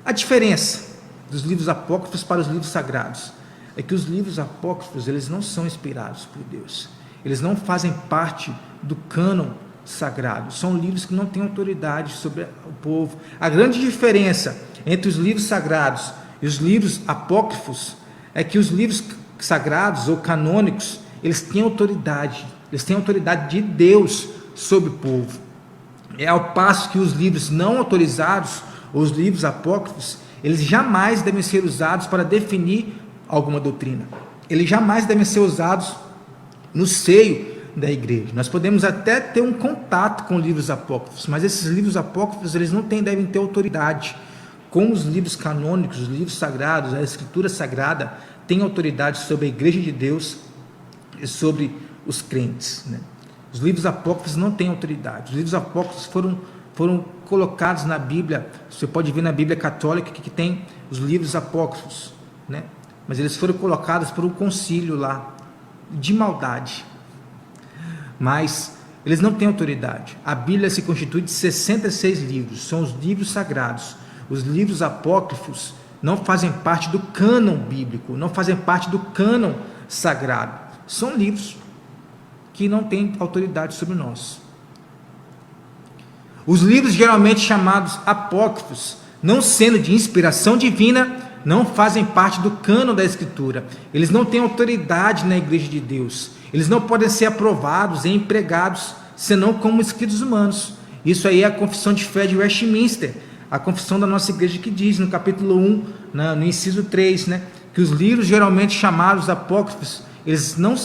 Speaker 1: A diferença dos livros apócrifos para os livros sagrados é que os livros apócrifos, eles não são inspirados por Deus, eles não fazem parte do cânon sagrado, são livros que não têm autoridade sobre o povo. A grande diferença entre os livros sagrados e os livros apócrifos é que os livros sagrados ou canônicos, eles têm autoridade de Deus sobre o povo, ao passo que os livros não autorizados, os livros apócrifos, eles jamais devem ser usados para definir alguma doutrina, eles jamais devem ser usados no seio da igreja. Nós podemos até ter um contato com livros apócrifos, mas esses livros apócrifos, eles não devem ter autoridade, como os livros canônicos, os livros sagrados, a escritura sagrada tem autoridade sobre a igreja de Deus e sobre os crentes, né? Os livros apócrifos não têm autoridade. Os livros apócrifos foram colocados na Bíblia. Você pode ver na Bíblia católica que tem os livros apócrifos, né? Mas eles foram colocados por um concílio lá, de maldade. Mas eles não têm autoridade. A Bíblia se constitui de 66 livros, são os livros sagrados. Os livros apócrifos não fazem parte do cânon bíblico, não fazem parte do cânon sagrado. São livros que não têm autoridade sobre nós. Os livros geralmente chamados apócrifos, não sendo de inspiração divina, não fazem parte do cânon da Escritura. Eles não têm autoridade na igreja de Deus. Eles não podem ser aprovados e empregados, senão como escritos humanos. Isso aí é a confissão de fé de Westminster, a confissão da nossa igreja, que diz no capítulo 1, no inciso 3, né, que os livros geralmente chamados apócrifos, eles não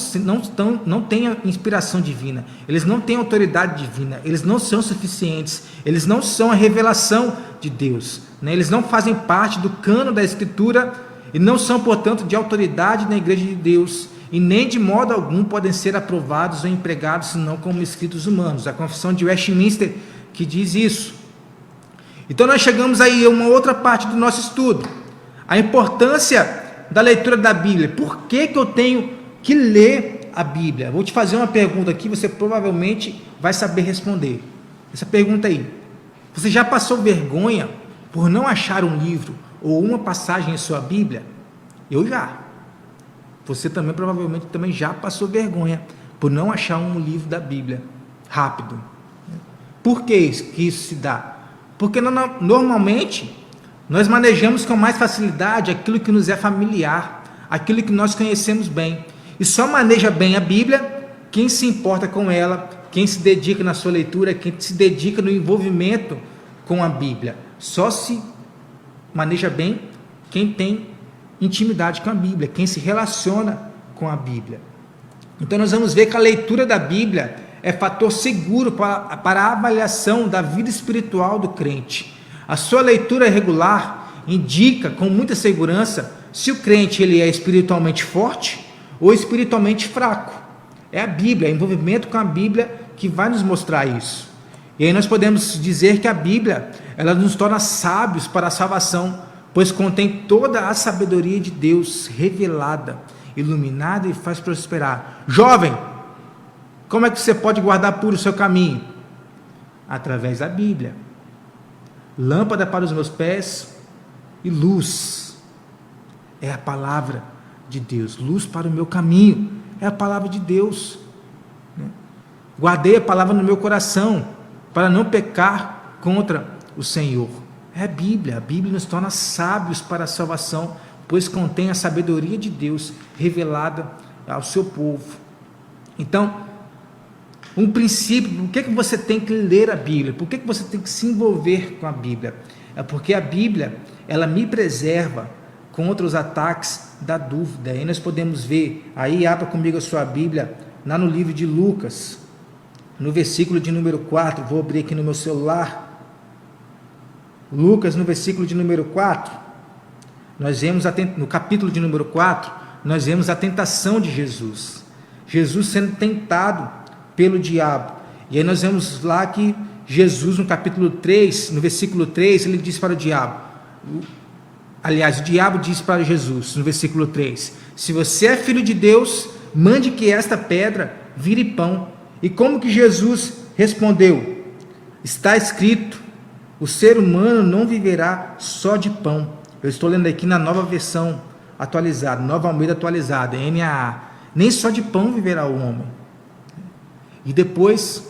Speaker 1: têm inspiração divina, eles não têm autoridade divina, eles não são suficientes, eles não são a revelação de Deus, né? Eles não fazem parte do cânon da Escritura e não são, portanto, de autoridade na igreja de Deus, e nem de modo algum podem ser aprovados ou empregados, senão como escritos humanos. A confissão de Westminster que diz isso. Então nós chegamos aí a uma outra parte do nosso estudo, a importância da leitura da Bíblia. Por que eu tenho que ler a Bíblia? Vou te fazer uma pergunta aqui, você provavelmente vai saber responder. Essa pergunta aí: você já passou vergonha por não achar um livro ou uma passagem em sua Bíblia? Eu já. Você também provavelmente já passou vergonha por não achar um livro da Bíblia rápido. Por que isso se dá? Porque normalmente nós manejamos com mais facilidade aquilo que nos é familiar, aquilo que nós conhecemos bem. E só maneja bem a Bíblia quem se importa com ela, quem se dedica na sua leitura, quem se dedica no envolvimento com a Bíblia. Só se maneja bem quem tem intimidade com a Bíblia, quem se relaciona com a Bíblia. Então nós vamos ver que a leitura da Bíblia é fator seguro para a avaliação da vida espiritual do crente. A sua leitura regular indica com muita segurança se o crente ele é espiritualmente forte ou espiritualmente fraco. É a Bíblia, é o envolvimento com a Bíblia que vai nos mostrar isso. E aí nós podemos dizer que a Bíblia, ela nos torna sábios para a salvação, pois contém toda a sabedoria de Deus revelada, iluminada e faz prosperar. Jovem, como é que você pode guardar puro o seu caminho? Através da Bíblia. Lâmpada para os meus pés e luz. É a palavra de Deus. Luz para o meu caminho. É a palavra de Deus. Guardei a palavra no meu coração, para não pecar contra o Senhor. É a Bíblia nos torna sábios para a salvação, pois contém a sabedoria de Deus revelada ao seu povo. Então, um princípio, por que você tem que ler a Bíblia? Por que você tem que se envolver com a Bíblia? É porque a Bíblia, ela me preserva contra os ataques da dúvida. Aí nós podemos ver, aí abra comigo a sua Bíblia, lá no livro de Lucas, no versículo de número 4, vou abrir aqui no meu celular, Lucas no versículo de número 4, nós vemos, no capítulo de número 4, nós vemos a tentação de Jesus, Jesus sendo tentado pelo diabo, e aí nós vemos lá que Jesus no capítulo 3, no versículo 3, ele diz para o diabo, aliás, o diabo diz para Jesus, no versículo 3, se você é filho de Deus, mande que esta pedra vire pão. E como que Jesus respondeu? Está escrito, o ser humano não viverá só de pão. Eu estou lendo aqui na nova versão atualizada, Nova Almeida atualizada, NAA. Nem só de pão viverá o homem. E depois,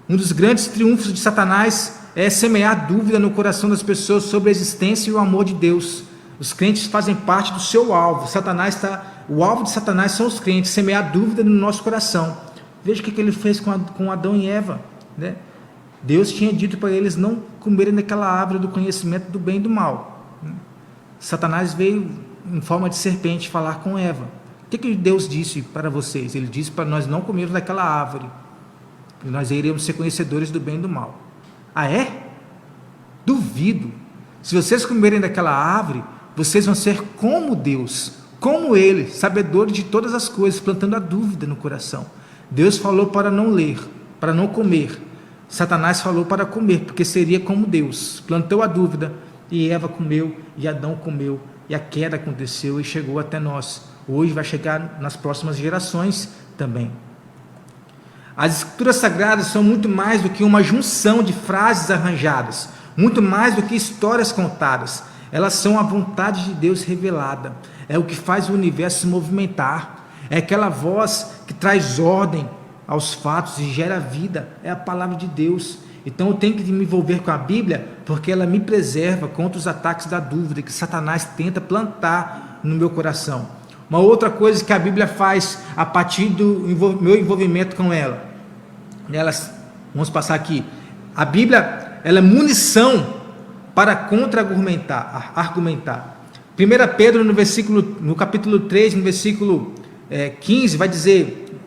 Speaker 1: um dos grandes triunfos de Satanás é semear dúvida no coração das pessoas sobre a existência e o amor de Deus. Os crentes fazem parte do seu alvo. O alvo de Satanás são os crentes, semear dúvida no nosso coração. Veja o que ele fez com Adão e Eva, né? Deus tinha dito para eles não comerem daquela árvore do conhecimento do bem e do mal. Satanás veio em forma de serpente falar com Eva. O que Deus disse para vocês? Ele disse para nós não comermos daquela árvore, e nós iremos ser conhecedores do bem e do mal. Ah, é? Duvido. Se vocês comerem daquela árvore, vocês vão ser como Deus, como Ele, sabedores de todas as coisas, plantando a dúvida no coração. Deus falou para não ler, para não comer. Satanás falou para comer, porque seria como Deus. Plantou a dúvida, e Eva comeu, e Adão comeu, e a queda aconteceu e chegou até nós. Hoje vai chegar nas próximas gerações também. As Escrituras Sagradas são muito mais do que uma junção de frases arranjadas, muito mais do que histórias contadas. Elas são a vontade de Deus revelada. É o que faz o universo se movimentar. É aquela voz que traz ordem aos fatos e gera vida. É a palavra de Deus. Então eu tenho que me envolver com a Bíblia, porque ela me preserva contra os ataques da dúvida que Satanás tenta plantar no meu coração. Uma outra coisa que a Bíblia faz a partir do meu envolvimento com ela, vamos passar aqui. A Bíblia, ela é munição para contra-argumentar. 1 Pedro no capítulo 3, no versículo 15, vai dizer: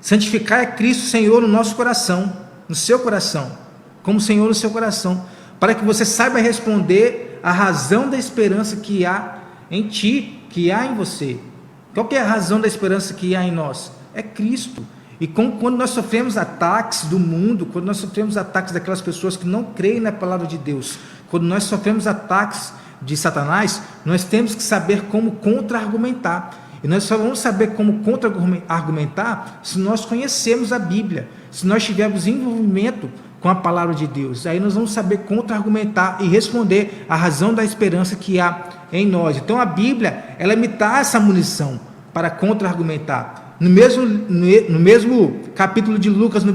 Speaker 1: santificai a Cristo Senhor no nosso coração, no seu coração, como Senhor no seu coração, para que você saiba responder a razão da esperança que há em ti, que há em você. Qual que é a razão da esperança que há em nós? É Cristo. E quando nós sofremos ataques do mundo, quando nós sofremos ataques daquelas pessoas que não creem na palavra de Deus, quando nós sofremos ataques de Satanás, nós temos que saber como contra-argumentar. E nós só vamos saber como contra-argumentar se nós conhecermos a Bíblia, se nós tivermos envolvimento com a palavra de Deus. Aí nós vamos saber contra-argumentar e responder a razão da esperança que há em nós. Então a Bíblia, ela me dá essa munição para contra-argumentar. No mesmo capítulo de Lucas, no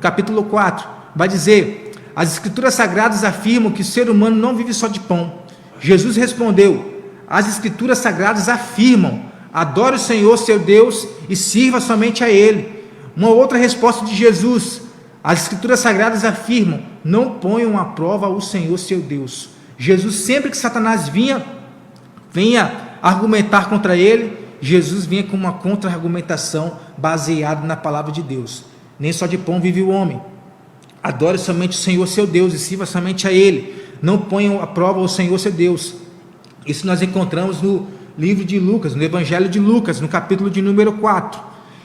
Speaker 1: capítulo 4, vai dizer: as Escrituras Sagradas afirmam que o ser humano não vive só de pão. Jesus respondeu: as Escrituras Sagradas afirmam, adore o Senhor seu Deus e sirva somente a Ele. Uma outra resposta de Jesus: as Escrituras Sagradas afirmam, não ponham à prova o Senhor seu Deus. Jesus, sempre que Satanás vinha argumentar contra ele, Jesus vinha com uma contra-argumentação baseada na palavra de Deus. Nem só de pão vive o homem. Adore somente o Senhor seu Deus e sirva somente a Ele. Não ponham à prova o Senhor seu Deus. Isso nós encontramos no livro de Lucas, no Evangelho de Lucas, no capítulo de número 4.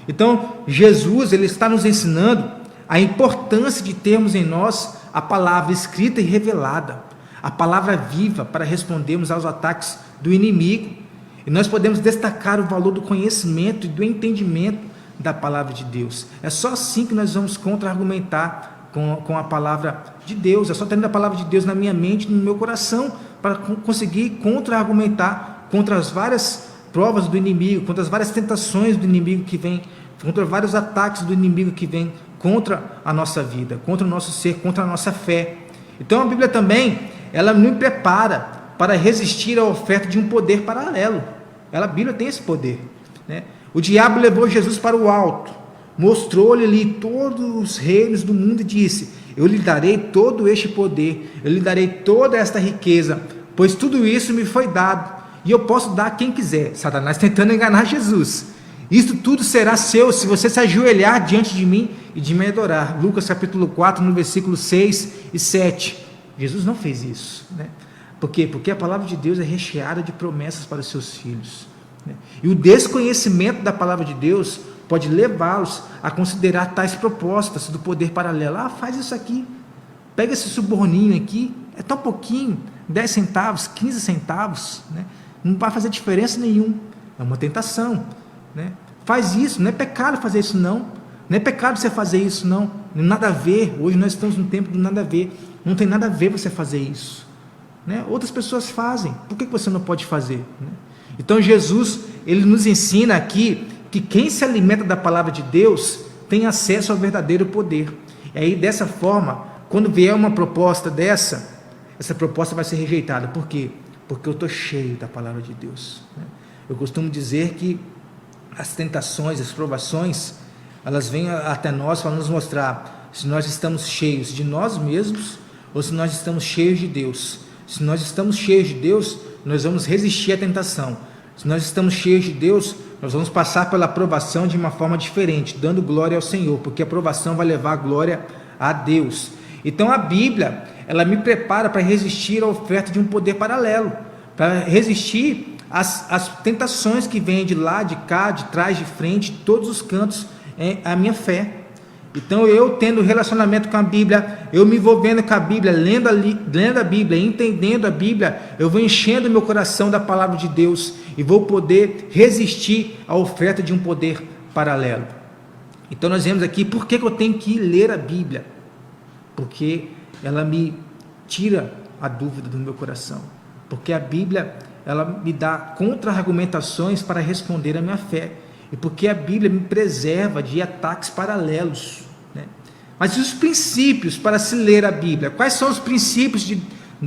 Speaker 1: Então, Jesus, ele está nos ensinando a importância de termos em nós a palavra escrita e revelada, a palavra viva para respondermos aos ataques do inimigo. E nós podemos destacar o valor do conhecimento e do entendimento da palavra de Deus. É só assim que nós vamos contra-argumentar com a palavra de Deus. É só tendo a palavra de Deus na minha mente, no meu coração, para conseguir contra-argumentar contra as várias provas do inimigo, contra as várias tentações do inimigo que vem, contra vários ataques do inimigo que vem contra a nossa vida, contra o nosso ser, contra a nossa fé. Então a Bíblia também, ela me prepara para resistir à oferta de um poder paralelo. A Bíblia tem esse poder, né? O diabo levou Jesus para o alto, mostrou-lhe ali todos os reinos do mundo e disse: eu lhe darei todo este poder, eu lhe darei toda esta riqueza, pois tudo isso me foi dado, e eu posso dar a quem quiser. Satanás tentando enganar Jesus. Isto tudo será seu se você se ajoelhar diante de mim e de me adorar. Lucas capítulo 4, no versículo 6 e 7. Jesus não fez isso, né? Por quê? Porque a palavra de Deus é recheada de promessas para os seus filhos, né? E o desconhecimento da palavra de Deus pode levá-los a considerar tais propostas do poder paralelo. Faz isso aqui, pega esse suborninho aqui, é tão pouquinho, 10 centavos, 15 centavos, né? Não vai fazer diferença nenhuma. É uma tentação, né? Faz isso, não é pecado fazer isso não é pecado você fazer isso não, nada a ver. Hoje nós estamos num tempo de nada a ver, não tem nada a ver você fazer isso, né? Outras pessoas fazem, por que você não pode fazer, né? Então Jesus, ele nos ensina aqui que quem se alimenta da palavra de Deus tem acesso ao verdadeiro poder. E aí dessa forma, quando vier uma proposta dessa, essa proposta vai ser rejeitada. Por quê? Porque eu estou cheio da palavra de Deus, né? Eu costumo dizer que as tentações, as provações, elas vêm até nós para nos mostrar se nós estamos cheios de nós mesmos ou se nós estamos cheios de Deus. Se nós estamos cheios de Deus, nós vamos resistir à tentação. Se nós estamos cheios de Deus, nós vamos passar pela provação de uma forma diferente, dando glória ao Senhor, porque a provação vai levar a glória a Deus. Então a Bíblia, ela me prepara para resistir à oferta de um poder paralelo, para resistir às tentações que vêm de lá, de cá, de trás, de frente, de todos os cantos, a minha fé. Então eu tendo relacionamento com a Bíblia, eu me envolvendo com a Bíblia, lendo a Bíblia, entendendo a Bíblia, eu vou enchendo meu coração da palavra de Deus e vou poder resistir à oferta de um poder paralelo. Então nós vemos aqui, por que eu tenho que ler a Bíblia? Porque ela me tira a dúvida do meu coração, porque a Bíblia, ela me dá contra-argumentações para responder à minha fé, e porque a Bíblia me preserva de ataques paralelos, né? Mas e os princípios para se ler a Bíblia? Quais são os princípios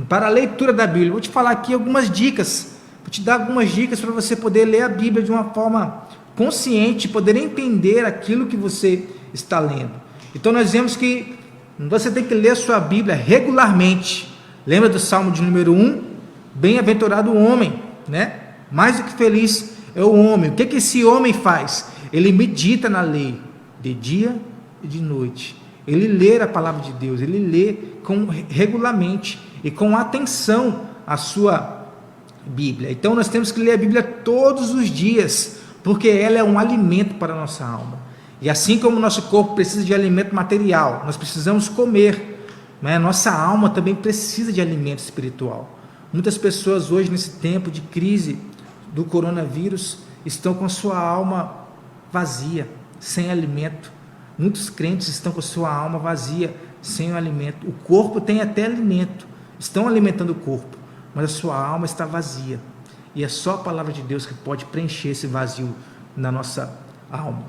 Speaker 1: para a leitura da Bíblia? Vou te falar aqui algumas dicas, vou te dar algumas dicas para você poder ler a Bíblia de uma forma consciente, poder entender aquilo que você está lendo. Então nós vemos que você tem que ler a sua Bíblia regularmente. Lembra do Salmo de número 1? Bem-aventurado o homem, né? Mais do que feliz é o homem. O que esse homem faz? Ele medita na lei de dia e de noite. Ele lê a palavra de Deus, ele lê regularmente e com atenção a sua Bíblia. Então nós temos que ler a Bíblia todos os dias, porque ela é um alimento para a nossa alma. E assim como o nosso corpo precisa de alimento material, nós precisamos comer, né? Nossa alma também precisa de alimento espiritual. Muitas pessoas hoje, nesse tempo de crise do coronavírus, estão com a sua alma vazia, sem alimento. Muitos crentes estão com a sua alma vazia, sem o alimento. O corpo tem até alimento, estão alimentando o corpo, mas a sua alma está vazia. E é só a palavra de Deus que pode preencher esse vazio na nossa alma.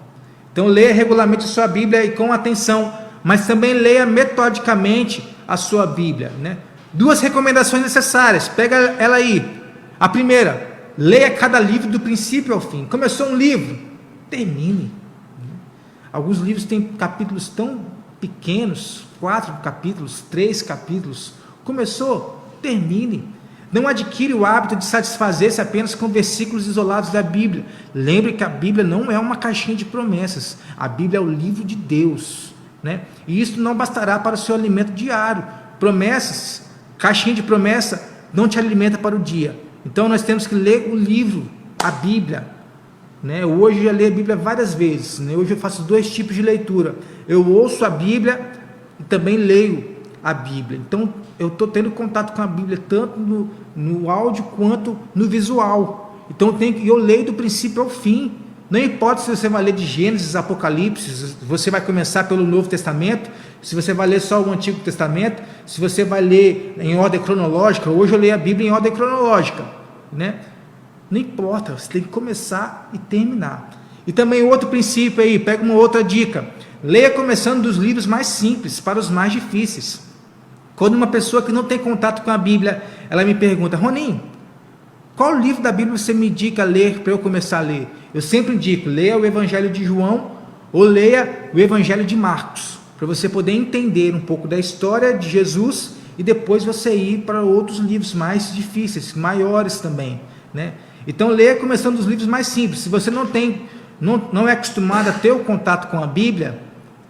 Speaker 1: Então leia regularmente a sua Bíblia e com atenção, mas também leia metodicamente a sua Bíblia, né? 2 recomendações necessárias, pega ela aí. A primeira: leia cada livro do princípio ao fim. Começou um livro, termine. Alguns livros têm capítulos tão pequenos, 4 capítulos, 3 capítulos. Começou, termine. Não adquire o hábito de satisfazer-se apenas com versículos isolados da Bíblia. Lembre que a Bíblia não é uma caixinha de promessas. A Bíblia é o livro de Deus, né? E isso não bastará para o seu alimento diário. Promessas, caixinha de promessa, não te alimenta para o dia. Então nós temos que ler o livro, a Bíblia, né? Hoje eu já leio a Bíblia várias vezes, né? Hoje eu faço 2 tipos de leitura. Eu ouço a Bíblia e também leio a Bíblia. Então eu estou tendo contato com a Bíblia tanto no áudio quanto no visual. Então eu leio do princípio ao fim. Não importa se você vai ler de Gênesis, Apocalipse, se você vai começar pelo Novo Testamento, se você vai ler só o Antigo Testamento, se você vai ler em ordem cronológica. Hoje eu leio a Bíblia em ordem cronológica, né? Não importa, você tem que começar e terminar. E também outro princípio aí, pega uma outra dica: leia começando dos livros mais simples para os mais difíceis. Quando uma pessoa que não tem contato com a Bíblia, ela me pergunta: Roninho, qual livro da Bíblia você me indica ler para eu começar a ler? Eu sempre indico: leia o Evangelho de João ou leia o Evangelho de Marcos, para você poder entender um pouco da história de Jesus e depois você ir para outros livros mais difíceis, maiores também, né? Então leia começando dos livros mais simples. Se você não é acostumado a ter o contato com a Bíblia,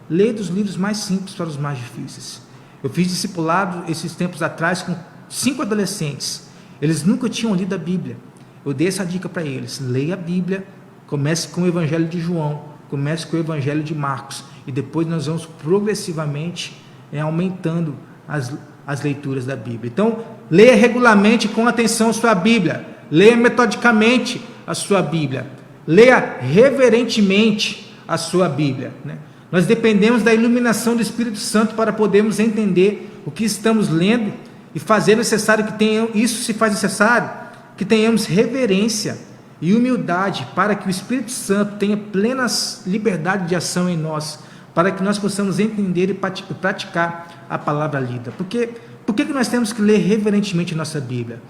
Speaker 1: leia dos livros mais simples para os mais difíceis. Eu fiz discipulado esses tempos atrás com 5 adolescentes. Eles nunca tinham lido a Bíblia. Eu dei essa dica para eles: leia a Bíblia, comece com o Evangelho de João, comece com o Evangelho de Marcos, e depois nós vamos progressivamente aumentando as leituras da Bíblia. Então, leia regularmente com atenção a sua Bíblia, leia metodicamente a sua Bíblia, leia reverentemente a sua Bíblia, né? Nós dependemos da iluminação do Espírito Santo para podermos entender o que estamos lendo e fazer necessário que tenhamos, isso se faz necessário que tenhamos reverência e humildade para que o Espírito Santo tenha plena liberdade de ação em nós, para que nós possamos entender e praticar a palavra lida. Por que nós temos que ler reverentemente nossa Bíblia?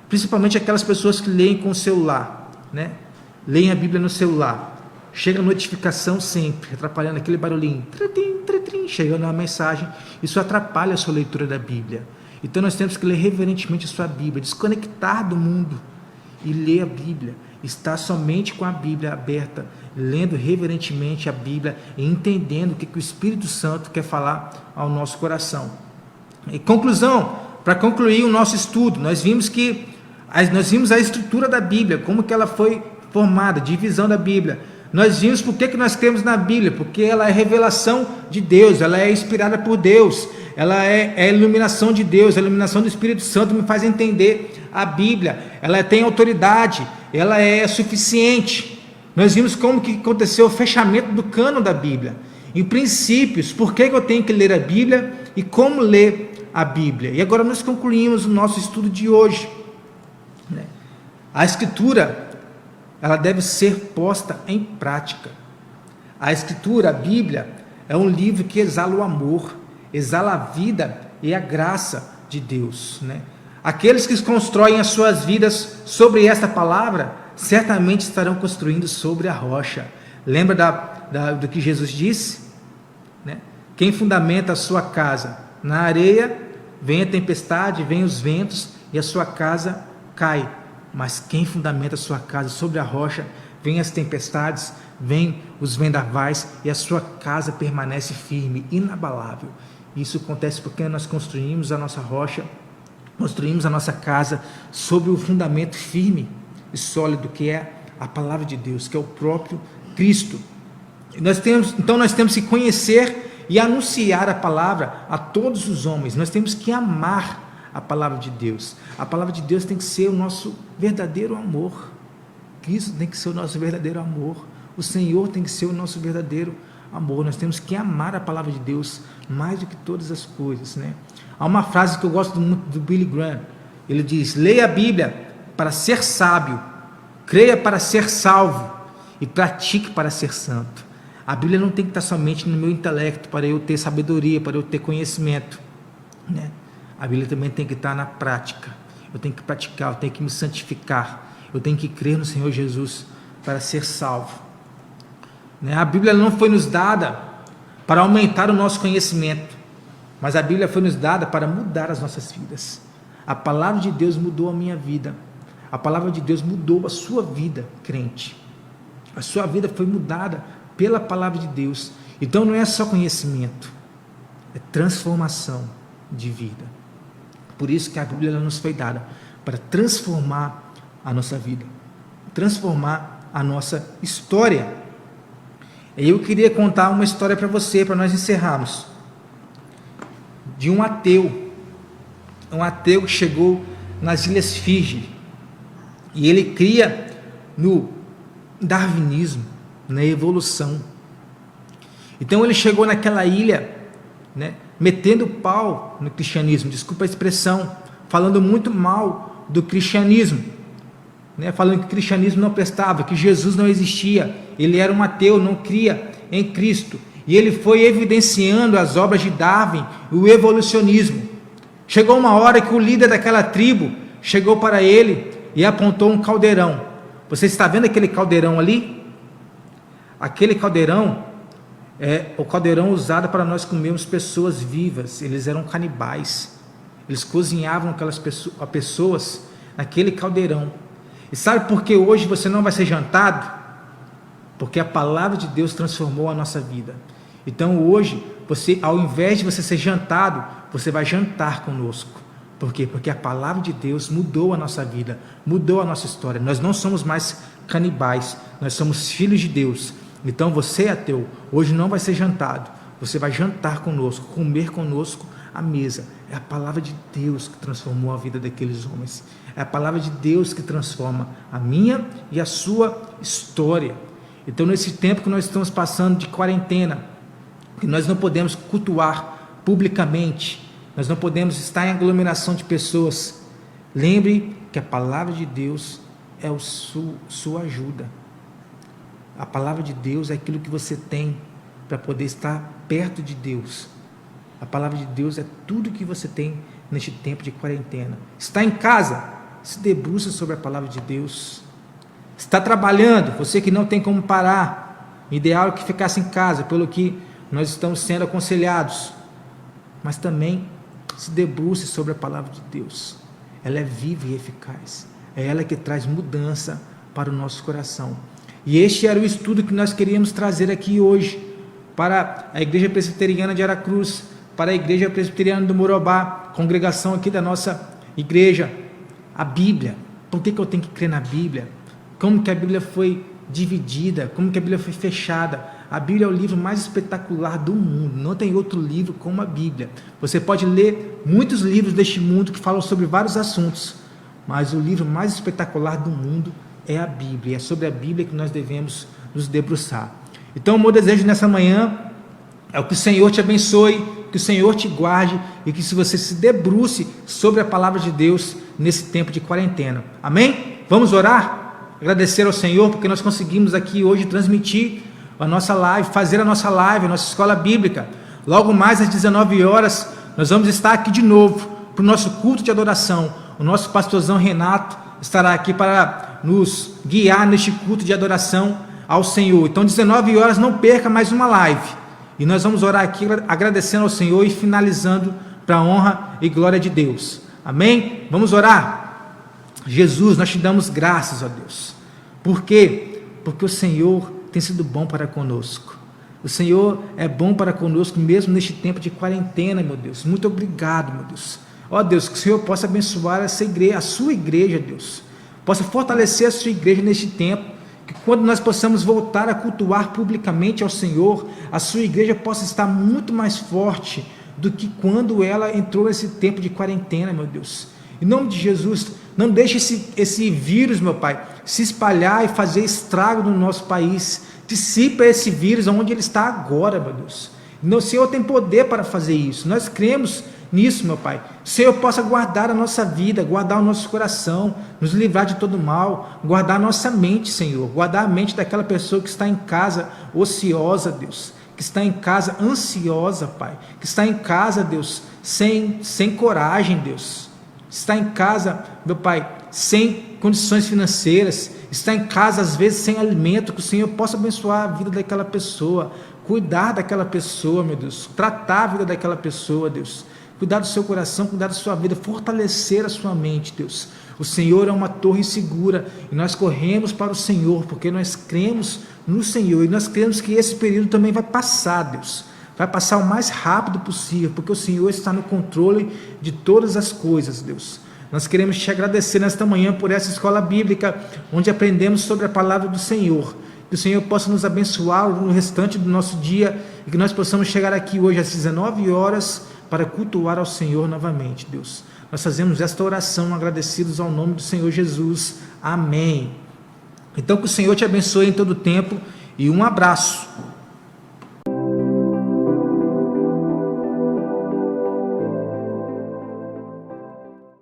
Speaker 1: Principalmente aquelas pessoas que leem com o celular, né? Leem a Bíblia no celular, chega a notificação sempre, atrapalhando aquele barulhinho, chegando uma mensagem, isso atrapalha a sua leitura da Bíblia. Então nós temos que ler reverentemente a sua Bíblia, desconectar do mundo e ler a Bíblia, estar somente com a Bíblia aberta, lendo reverentemente a Bíblia e entendendo o que o Espírito Santo quer falar ao nosso coração. Em conclusão, para concluir o nosso estudo, nós vimos a estrutura da Bíblia, como que ela foi formada, divisão da Bíblia. Nós vimos por que nós cremos na Bíblia, porque ela é revelação de Deus, ela é inspirada por Deus, ela é a iluminação de Deus, a iluminação do Espírito Santo me faz entender a Bíblia, ela tem autoridade, ela é suficiente. Nós vimos como que aconteceu o fechamento do cânon da Bíblia, em princípios, por que eu tenho que ler a Bíblia e como ler a Bíblia. E agora nós concluímos o nosso estudo de hoje, né? A Escritura, ela deve ser posta em prática. A Escritura, a Bíblia, é um livro que exala o amor, exala a vida e a graça de Deus, né? Aqueles que constroem as suas vidas sobre esta palavra, certamente estarão construindo sobre a rocha. Lembra do que Jesus disse, né? Quem fundamenta a sua casa na areia, vem a tempestade, vem os ventos e a sua casa cai. Mas quem fundamenta a sua casa sobre a rocha, vem as tempestades, vem os vendavais e a sua casa permanece firme, inabalável. Isso acontece porque nós construímos a nossa rocha, construímos a nossa casa sobre o fundamento firme e sólido que é a palavra de Deus, que é o próprio Cristo. Então nós temos que conhecer e anunciar a palavra a todos os homens. Nós temos que amar a palavra de Deus. A palavra de Deus tem que ser o nosso verdadeiro amor. Cristo tem que ser o nosso verdadeiro amor. O Senhor tem que ser o nosso verdadeiro amor. Nós temos que amar a palavra de Deus mais do que todas as coisas, né? Há uma frase que eu gosto muito do Billy Graham. Ele diz: leia a Bíblia para ser sábio, creia para ser salvo e pratique para ser santo. A Bíblia não tem que estar somente no meu intelecto para eu ter sabedoria, para eu ter conhecimento, né? A Bíblia também tem que estar na prática. Eu tenho que praticar, eu tenho que me santificar, eu tenho que crer no Senhor Jesus para ser salvo, né? A Bíblia não foi nos dada para aumentar o nosso conhecimento, mas a Bíblia foi nos dada para mudar as nossas vidas. A palavra de Deus mudou a minha vida, a palavra de Deus mudou a sua vida, crente. A sua vida foi mudada pela palavra de Deus. Então não é só conhecimento, é transformação de vida. Por isso que a Bíblia nos foi dada para transformar a nossa vida, transformar a nossa história. Eu queria contar uma história para você, para nós encerrarmos, de um ateu que chegou nas Ilhas Fiji, e ele cria no darwinismo, na evolução. Então ele chegou naquela ilha, né, metendo pau no cristianismo, desculpa a expressão, falando muito mal do cristianismo, né, falando que o cristianismo não prestava, que Jesus não existia, ele era um ateu, não cria em Cristo, e ele foi evidenciando as obras de Darwin, o evolucionismo. Chegou uma hora que o líder daquela tribo chegou para ele e apontou um caldeirão. Você está vendo aquele caldeirão ali? Aquele caldeirão é o caldeirão usado para nós comermos pessoas vivas. Eles eram canibais, eles cozinhavam aquelas pessoas naquele caldeirão. E sabe por que hoje você não vai ser jantado? Porque a palavra de Deus transformou a nossa vida. Então hoje, você, ao invés de você ser jantado, você vai jantar conosco. Por quê? Porque a palavra de Deus mudou a nossa vida, mudou a nossa história. Nós não somos mais canibais, nós somos filhos de Deus. Então você, ateu, hoje não vai ser jantado, você vai jantar conosco, comer conosco à mesa. É a palavra de Deus que transformou a vida daqueles homens. É a palavra de Deus que transforma a minha e a sua história. Então, nesse tempo que nós estamos passando de quarentena, que nós não podemos cultuar publicamente, nós não podemos estar em aglomeração de pessoas, lembre que a palavra de Deus é sua ajuda. A palavra de Deus é aquilo que você tem para poder estar perto de Deus. A palavra de Deus é tudo que você tem neste tempo de quarentena. Está em casa, se debruça sobre a palavra de Deus. Está trabalhando, você que não tem como parar, o ideal é que ficasse em casa, pelo que nós estamos sendo aconselhados, mas também se debruce sobre a palavra de Deus. Ela é viva e eficaz, é ela que traz mudança para o nosso coração. E este era o estudo que nós queríamos trazer aqui hoje, para a Igreja Presbiteriana de Aracruz, para a Igreja Presbiteriana do Morobá, congregação aqui da nossa igreja. A Bíblia, por que eu tenho que crer na Bíblia? Como que a Bíblia foi dividida, como que a Bíblia foi fechada? A Bíblia é o livro mais espetacular do mundo, não tem outro livro como a Bíblia. Você pode ler muitos livros deste mundo que falam sobre vários assuntos, mas o livro mais espetacular do mundo é a Bíblia, é sobre a Bíblia que nós devemos nos debruçar. Então o meu desejo nessa manhã é que o Senhor te abençoe, que o Senhor te guarde e que se você se debruce sobre a palavra de Deus nesse tempo de quarentena. Amém? Vamos orar? Agradecer ao Senhor porque nós conseguimos aqui hoje transmitir a nossa live, fazer a nossa live, a nossa escola bíblica. Logo mais às 19 horas nós vamos estar aqui de novo para o nosso culto de adoração. O nosso pastorzão Renato estará aqui para nos guiar neste culto de adoração ao Senhor. Então 19 horas não perca mais uma live. E nós vamos orar aqui agradecendo ao Senhor e finalizando para a honra e glória de Deus. Amém? Vamos orar? Jesus, nós te damos graças, ó Deus. Por quê? Porque o Senhor tem sido bom para conosco. O Senhor é bom para conosco mesmo neste tempo de quarentena, meu Deus. Muito obrigado, meu Deus. Ó Deus, que o Senhor possa abençoar essa igreja, a sua igreja, Deus. Possa fortalecer a sua igreja neste tempo. Que quando nós possamos voltar a cultuar publicamente ao Senhor, a sua igreja possa estar muito mais forte do que quando ela entrou nesse tempo de quarentena, meu Deus. Em nome de Jesus, não deixe esse vírus, meu Pai, se espalhar e fazer estrago no nosso país. Dissipa esse vírus onde ele está agora, meu Deus. O Senhor tem poder para fazer isso. Nós cremos nisso, meu Pai. O Senhor possa guardar a nossa vida, guardar o nosso coração, nos livrar de todo mal, guardar a nossa mente, Senhor. Guardar a mente daquela pessoa que está em casa ociosa, Deus. Que está em casa ansiosa, Pai. Que está em casa, Deus, sem coragem, Deus. Está em casa, meu Pai, sem condições financeiras, está em casa às vezes sem alimento, que o Senhor possa abençoar a vida daquela pessoa, cuidar daquela pessoa, meu Deus, tratar a vida daquela pessoa, Deus, cuidar do seu coração, cuidar da sua vida, fortalecer a sua mente, Deus. O Senhor é uma torre segura e nós corremos para o Senhor, porque nós cremos no Senhor e nós cremos que esse período também vai passar, Deus. Vai passar o mais rápido possível, porque o Senhor está no controle de todas as coisas, Deus. Nós queremos te agradecer nesta manhã por essa escola bíblica, onde aprendemos sobre a palavra do Senhor. Que o Senhor possa nos abençoar no restante do nosso dia e que nós possamos chegar aqui hoje às 19 horas para cultuar ao Senhor novamente, Deus. Nós fazemos esta oração agradecidos ao nome do Senhor Jesus. Amém. Então que o Senhor te abençoe em todo o tempo e um abraço.